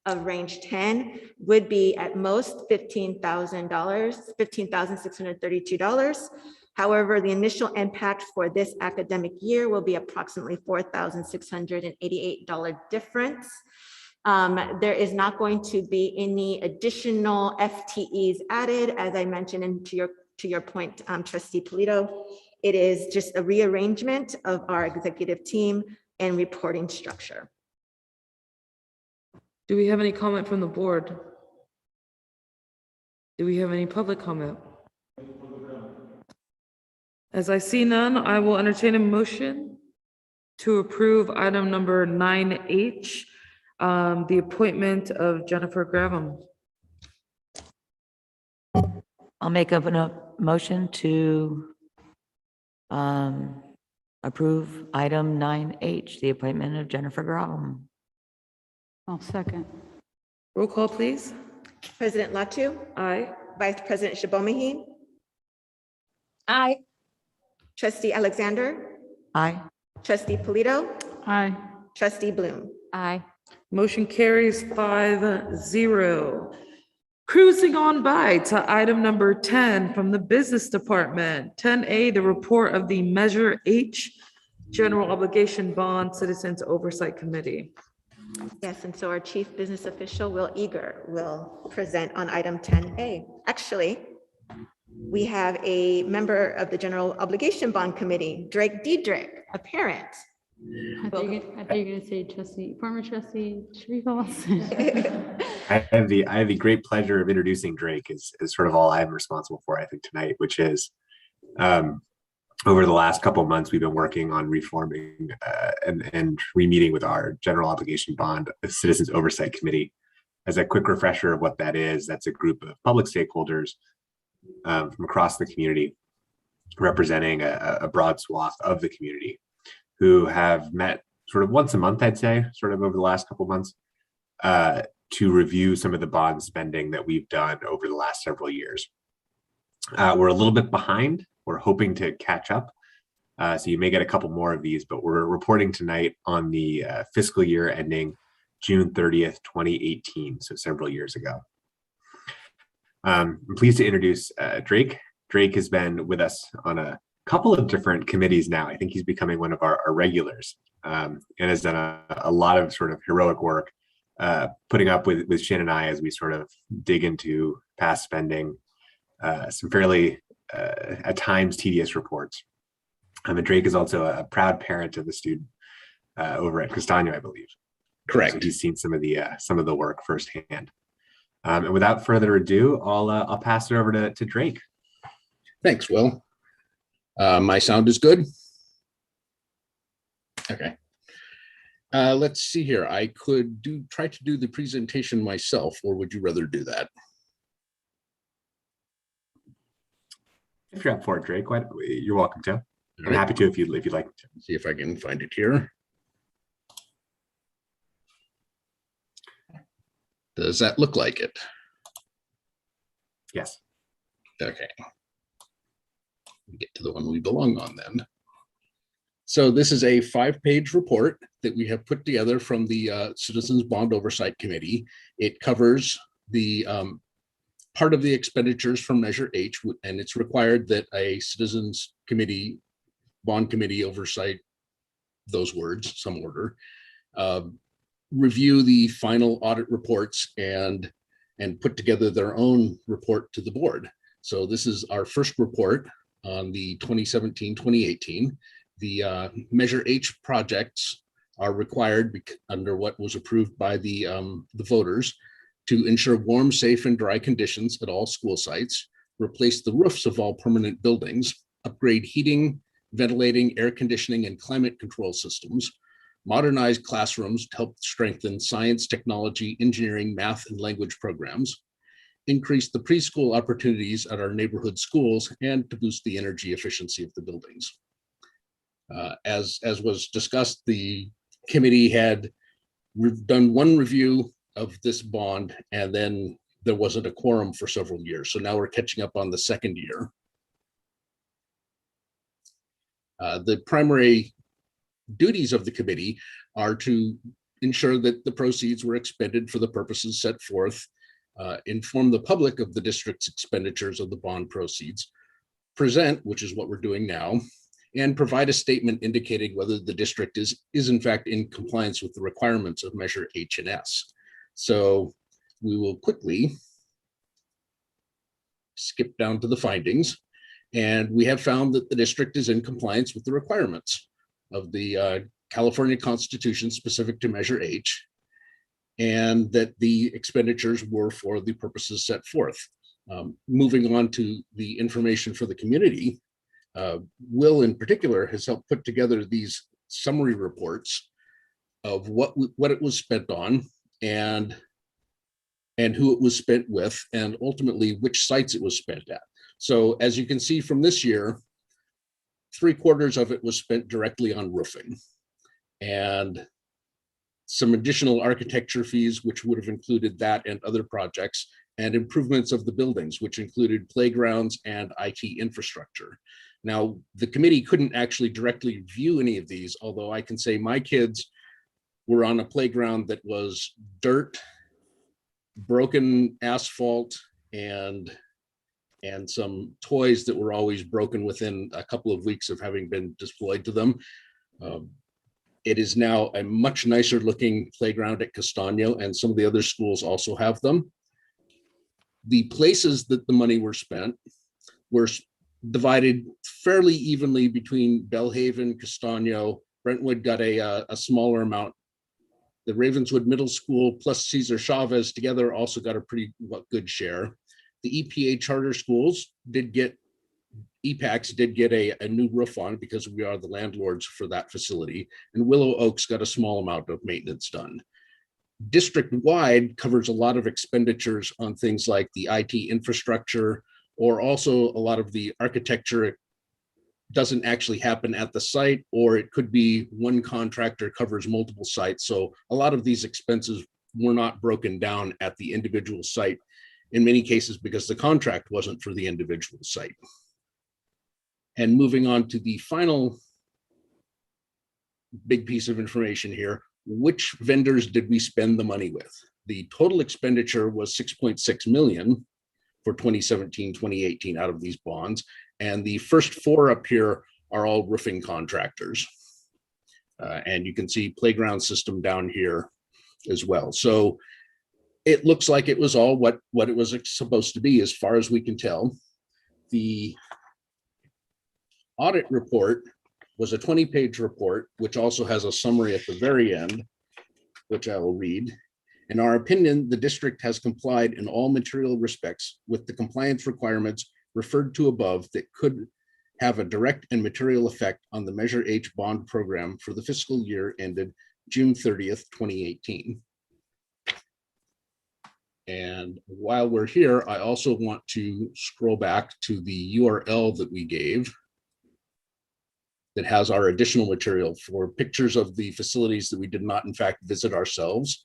of range 10, would be at most $15,000, $15,632. However, the initial impact for this academic year will be approximately $4,688 difference. There is not going to be any additional FTEs added, as I mentioned, and to your point, Trustee Polito, it is just a rearrangement of our executive team and reporting structure. Do we have any comment from the board? Do we have any public comment? As I see none, I will entertain a motion to approve item number 9H, the appointment of Jennifer Grabham. I'll make up a motion to approve item 9H, the appointment of Jennifer Graham. I'll second. Roll call, please. President Latu, Aye. Vice President Shibomahim, Aye. Trustee Alexander, Aye. Trustee Polito, Aye. Trustee Bloom. Aye. Motion carries 5-0. Cruising on by to item number 10 from the Business Department. 10A, the report of the Measure H General Obligation Bond Citizens Oversight Committee. Yes, and so our Chief Business Official, Will Eager, will present on item 10A. Actually, we have a member of the General Obligation Bond Committee, Drake Diedrich, a parent. I thought you were gonna say former trustee Sharif. I have the great pleasure of introducing Drake is sort of all I'm responsible for, I think, tonight, which is over the last couple of months, we've been working on reforming and re-meeting with our General Obligation Bond Citizens Oversight Committee. As a quick refresher of what that is, that's a group of public stakeholders from across the community representing a broad swath of the community who have met sort of once a month, I'd say, sort of over the last couple of months to review some of the bond spending that we've done over the last several years. We're a little bit behind. We're hoping to catch up. So you may get a couple more of these, but we're reporting tonight on the fiscal year ending June 30th, 2018, so several years ago. I'm pleased to introduce Drake. Drake has been with us on a couple of different committees now. I think he's becoming one of our regulars and has done a lot of sort of heroic work putting up with Shin and I as we sort of dig into past spending, some fairly at times tedious reports. And Drake is also a proud parent of a student over at Castano, I believe. Correct. So he's seen some of the work firsthand. And without further ado, I'll pass it over to Drake. Thanks, Will. My sound is good. Okay. Let's see here. I could try to do the presentation myself, or would you rather do that? If you're up for it, Drake, you're welcome to. I'm right. happy to if you'd like to. See if I can find it here. Does that look like it? Yes. Okay. Get to the one we belong on then. So this is a 5-page report that we have put together from the Citizens Bond Oversight Committee. It covers the part of the expenditures from Measure H, and it's required that a Citizens Committee, Bond Committee oversight those words, some order, review the final audit reports and put together their own report to the board. So this is our first report on the 2017-2018. The Measure H projects are required under what was approved by the voters to ensure warm, safe, and dry conditions at all school sites, replace the roofs of all permanent buildings, upgrade heating, ventilating, air conditioning, and climate control systems, modernize classrooms to help strengthen science, technology, engineering, math, and language programs, increase the preschool opportunities at our neighborhood schools, and to boost the energy efficiency of the buildings. As was discussed, the committee had done one review of this bond, and then there wasn't a quorum for several years. So now we're catching up on the second year. The primary duties of the committee are to ensure that the proceeds were expended for the purposes set forth, inform the public of the district's expenditures of the bond proceeds, present, which is what we're doing now, and provide a statement indicating whether the district is in fact in compliance with the requirements of Measure H and S. So we will quickly skip down to the findings. And we have found that the district is in compliance with the requirements of the California Constitution specific to Measure H, and that the expenditures were for the purposes set forth. Moving on to the information for the community, Will in particular has helped put together these summary reports of what it was spent on and who it was spent with, and ultimately which sites it was spent at. So as you can see from this year, 3/4 of it was spent directly on roofing, and some additional architecture fees, which would have included that and other projects, and improvements of the buildings, which included playgrounds and IT infrastructure. Now, the committee couldn't actually directly view any of these, although I can say my kids were on a playground that was dirt, broken asphalt, and some toys that were always broken within a couple of weeks of having been deployed to them. It is now a much nicer looking playground at Castano, and some of the other schools also have them. The places that the money were spent were divided fairly evenly between Bellhaven, Castano. Brentwood got a smaller amount. The Ravenswood Middle School plus Cesar Chavez together also got a pretty good share. The EPA charter schools did get, EPACs did get a new roof on because we are the landlords for that facility. And Willow Oaks got a small amount of maintenance done. District-wide covers a lot of expenditures on things like the IT infrastructure, or also a lot of the architecture doesn't actually happen at the site, or it could be one contractor covers multiple sites. So a lot of these expenses were not broken down at the individual site, in many cases because the contract wasn't for the individual site. And moving on to the final big piece of information here, which vendors did we spend the money with? The total expenditure was 6.6 million for 2017-2018 out of these bonds. And the first 4 up here are all roofing contractors. And you can see playground system down here as well. So it looks like it was all what it was supposed to be as far as we can tell. The audit report was a 20-page report, which also has a summary at the very end, which I will read. In our opinion, the district has complied in all material respects with the compliance requirements referred to above that could have a direct and material effect on the Measure H bond program for the fiscal year ended June 30th, 2018. And while we're here, I also want to scroll back to the URL that we gave that has our additional material for pictures of the facilities that we did not in fact visit ourselves.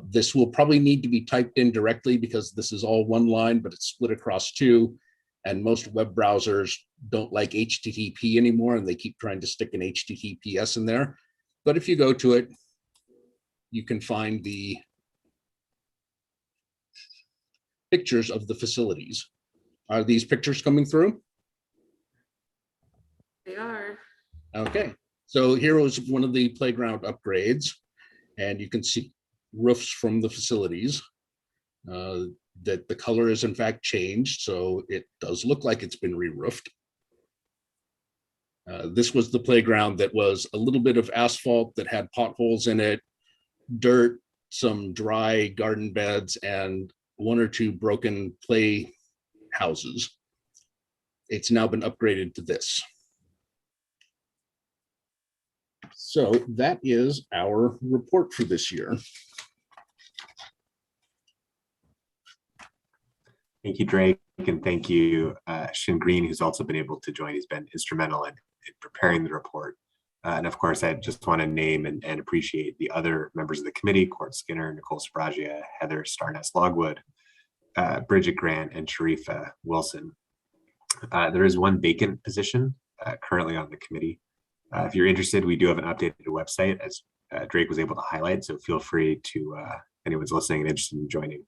This will probably need to be typed in directly because this is all one line, but it's split across two. And most web browsers don't like HTTP anymore, and they keep trying to stick an HTTPS in there. But if you go to it, you can find the pictures of the facilities. Are these pictures coming through? They are. Okay, so here was one of the playground upgrades, and you can see roofs from the facilities. That the color is in fact changed, so it does look like it's been re-roofed. This was the playground that was a little bit of asphalt that had potholes in it, dirt, some dry garden beds, and one or two broken play houses. It's now been upgraded to this. So that is our report for this year. Thank you, Drake, and thank you, Shin Green, who's also been able to join. He's been instrumental in preparing the report. And of course, I just want to name and appreciate the other members of the committee: Court Skinner, Nicole Spragia, Heather Starness-Logwood, Bridget Grant, and Sharifa Wilson. There is one vacant position currently on the committee. If you're interested, we do have an updated website, as Drake was able to highlight, so feel free to, anyone's listening and interested in joining,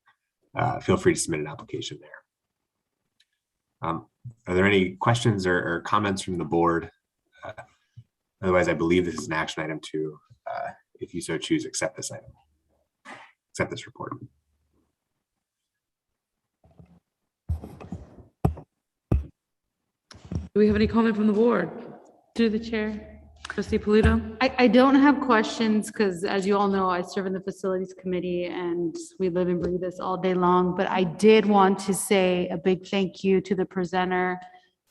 feel free to submit an application there. Are there any questions or comments from the board? Otherwise, I believe this is an action item to, if you so choose, accept this item, accept this report. Do we have any comment from the board? Through the chair. Trustee Polito? I don't have questions because, as you all know, I serve in the facilities committee and we live and breathe this all day long. But I did want to say a big thank you to the presenter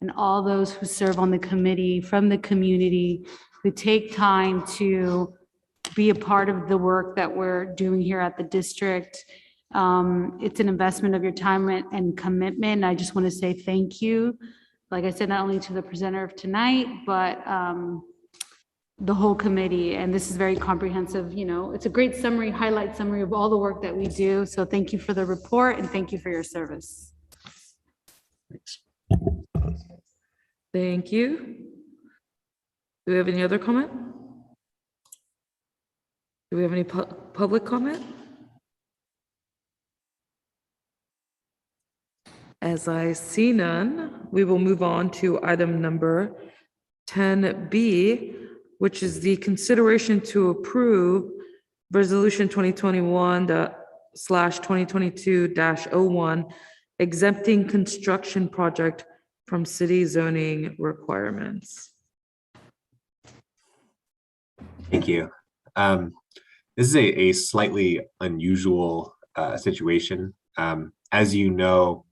and all those who serve on the committee from the community who take time to be a part of the work that we're doing here at the district. It's an investment of your time and commitment. I just want to say thank you. Like I said, not only to the presenter of tonight, but the whole committee. And this is very comprehensive. You know, it's a great summary, highlight summary of all the work that we do. So thank you for the report and thank you for your service. Thanks. Thank you. Do we have any other comment? Do we have any public comment? As I see none, we will move on to item number 10B, which is the consideration to approve Resolution 2021/2022-01, exempting construction project from city zoning requirements. Thank you. This is a slightly unusual situation. As you know,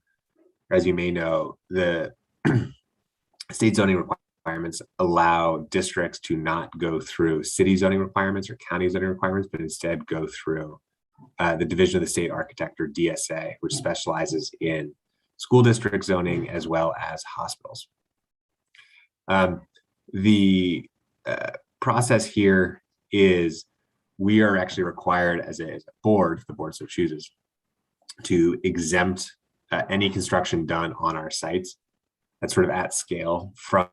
as you may know, the state zoning requirements allow districts to not go through city zoning requirements or county zoning requirements, but instead go through the Division of the State Architect, or DSA, which specializes in school district zoning as well as hospitals. The process here is we are actually required as a board, if the board so chooses, to exempt any construction done on our sites that's sort of at scale from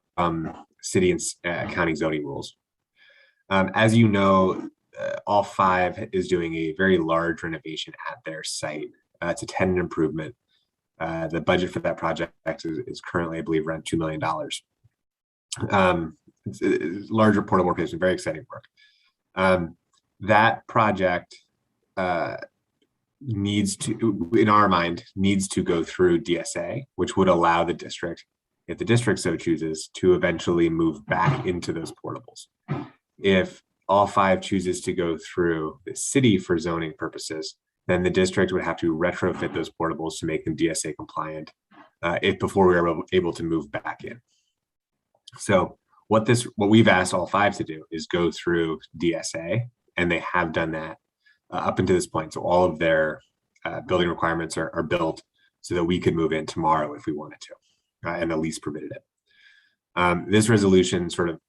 city and county zoning rules. As you know, All Five is doing a very large renovation at their site. It's a tenant improvement. The budget for that project is currently, I believe, around $2 million. It's a larger portable location, very exciting work. That project needs to, in our mind, needs to go through DSA, which would allow the district, if the district so chooses, to eventually move back into those portables. If all 5 chooses to go through the city for zoning purposes, then the district would have to retrofit those portables to make them DSA compliant before we were able to move back in. So what we've asked all 5 to do is go through DSA, and they have done that up until this point. So all of their building requirements are built so that we could move in tomorrow if we wanted to, and the lease permitted it. This resolution sort of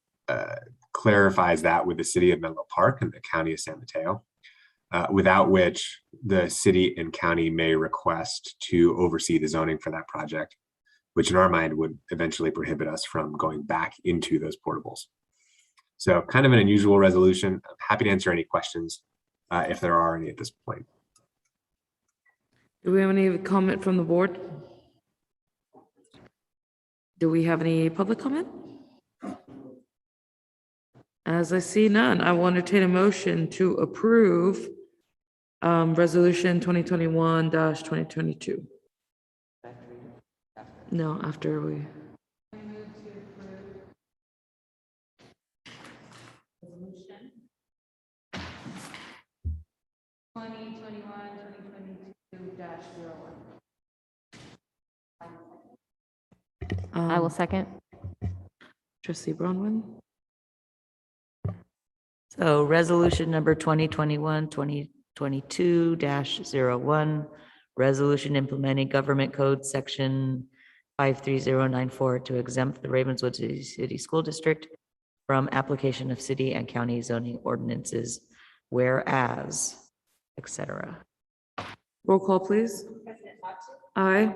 clarifies that with the city of Menlo Park and the county of San Mateo, without which the city and county may request to oversee the zoning for that project, which in our mind would eventually prohibit us from going back into those portables. So kind of an unusual resolution. I'm happy to answer any questions if there are any at this point. Do we have any comment from the board? Do we have any public comment? As I see none, I will entertain a motion to approve resolution 2021-2022. No, after we. I will second. Trustee Bronwyn. So resolution number 2021-2022-01, resolution implementing government code section 53094 to exempt the Ravenswood City School District from application of city and county zoning ordinances, whereas, etc. Roll call, please. Aye.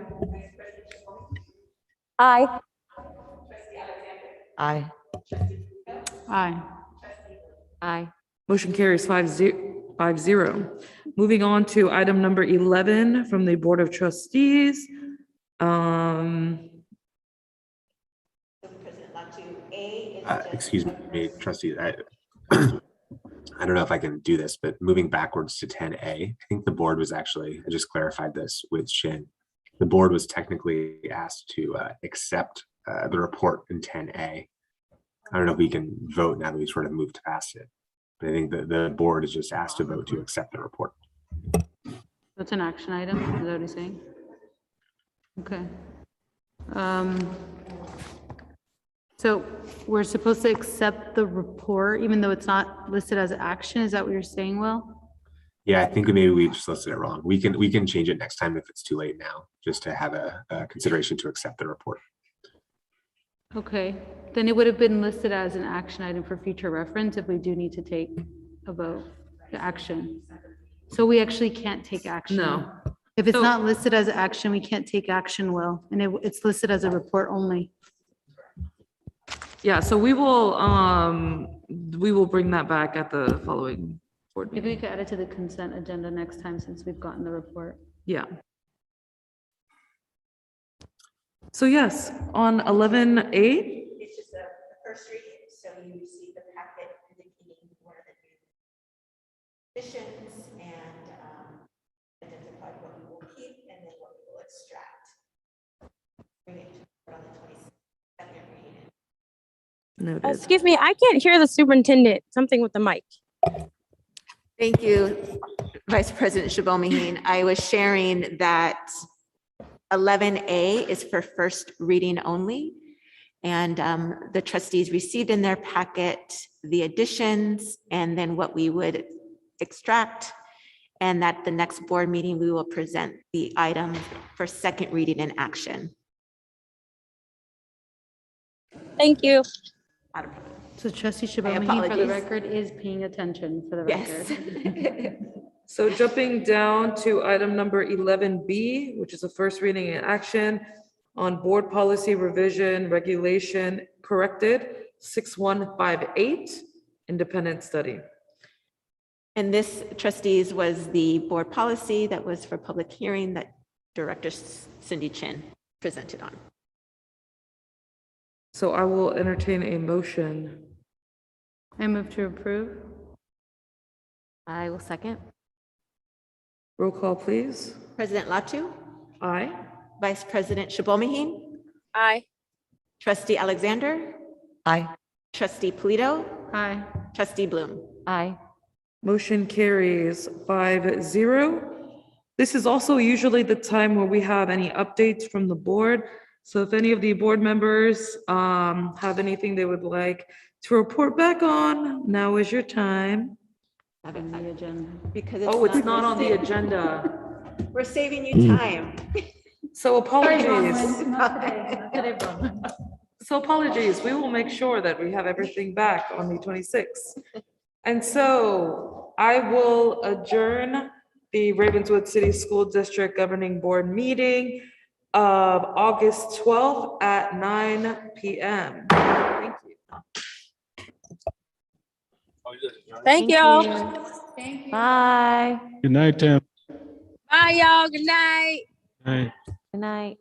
Aye. Aye. Aye. Aye. Motion carries 5-0. Moving on to item number 11 from the Board of Trustees. Excuse me, trustees. I don't know if I can do this, but moving backwards to 10A, I think the board was actually, I just clarified this with Shin. The board was technically asked to accept the report in 10A. I don't know if we can vote now that we sort of moved past it, but I think the board is just asked to vote to accept the report. That's an action item, is that what he's saying? Okay. So we're supposed to accept the report, even though it's not listed as action, is that what you're saying, Will? Yeah, I think maybe we just listed it wrong. We can change it next time if it's too late now, just to have a consideration to accept the report. Okay, then it would have been listed as an action item for future reference if we do need to take a vote, the action. So we actually can't take action. No. If it's So- not listed as action, we can't take action, Will, and it's listed as a report only. Yeah, so we will bring that back at the following board Maybe we meeting. could add it to the consent agenda next time since we've gotten the report. Yeah. So yes, on 11A, It's just the first reading, so you receive the packet indicating what are the new additions and identify what we will keep and then what we will extract. Bring it to on the 22nd reading. noted. Excuse me, I can't hear the superintendent. Something with the mic. Thank you, Vice President Shibomiheen. I was sharing that 11A is for first reading only. And the trustees received in their packet the additions and then what we would extract. And at the next board meeting, we will present the item for second reading and action. Thank you. So trustee Shibomiheen, for the apologies. record, is paying attention for the record. Yes. So jumping down to item number 11B, which is a first reading and action on board policy revision regulation corrected 6158 independent study. And this, trustees, was the board policy that was for public hearing that Director Cindy Chin presented on. So I will entertain a motion. I move to approve. I will second. Roll call, please. President Latu, Aye. Vice President Shibomiheen, Aye. Trustee Alexander, Aye. trustee Polito, Aye. trustee Bloom. Aye. Motion carries 5-0. This is also usually the time where we have any updates from the board. So if any of the board members have anything they would like to report back on, now is your time. Because Oh, it's not on the listed. agenda. We're saving you time. So apologies. So apologies. We will make sure that we have everything back on the 26th. And so I will adjourn the Ravenswood City School District Governing Board meeting of August 12th at 9 p.m. Thank you. Thank y'all. Bye. Good night, Tim. Bye, y'all. Good night. Night. Good night.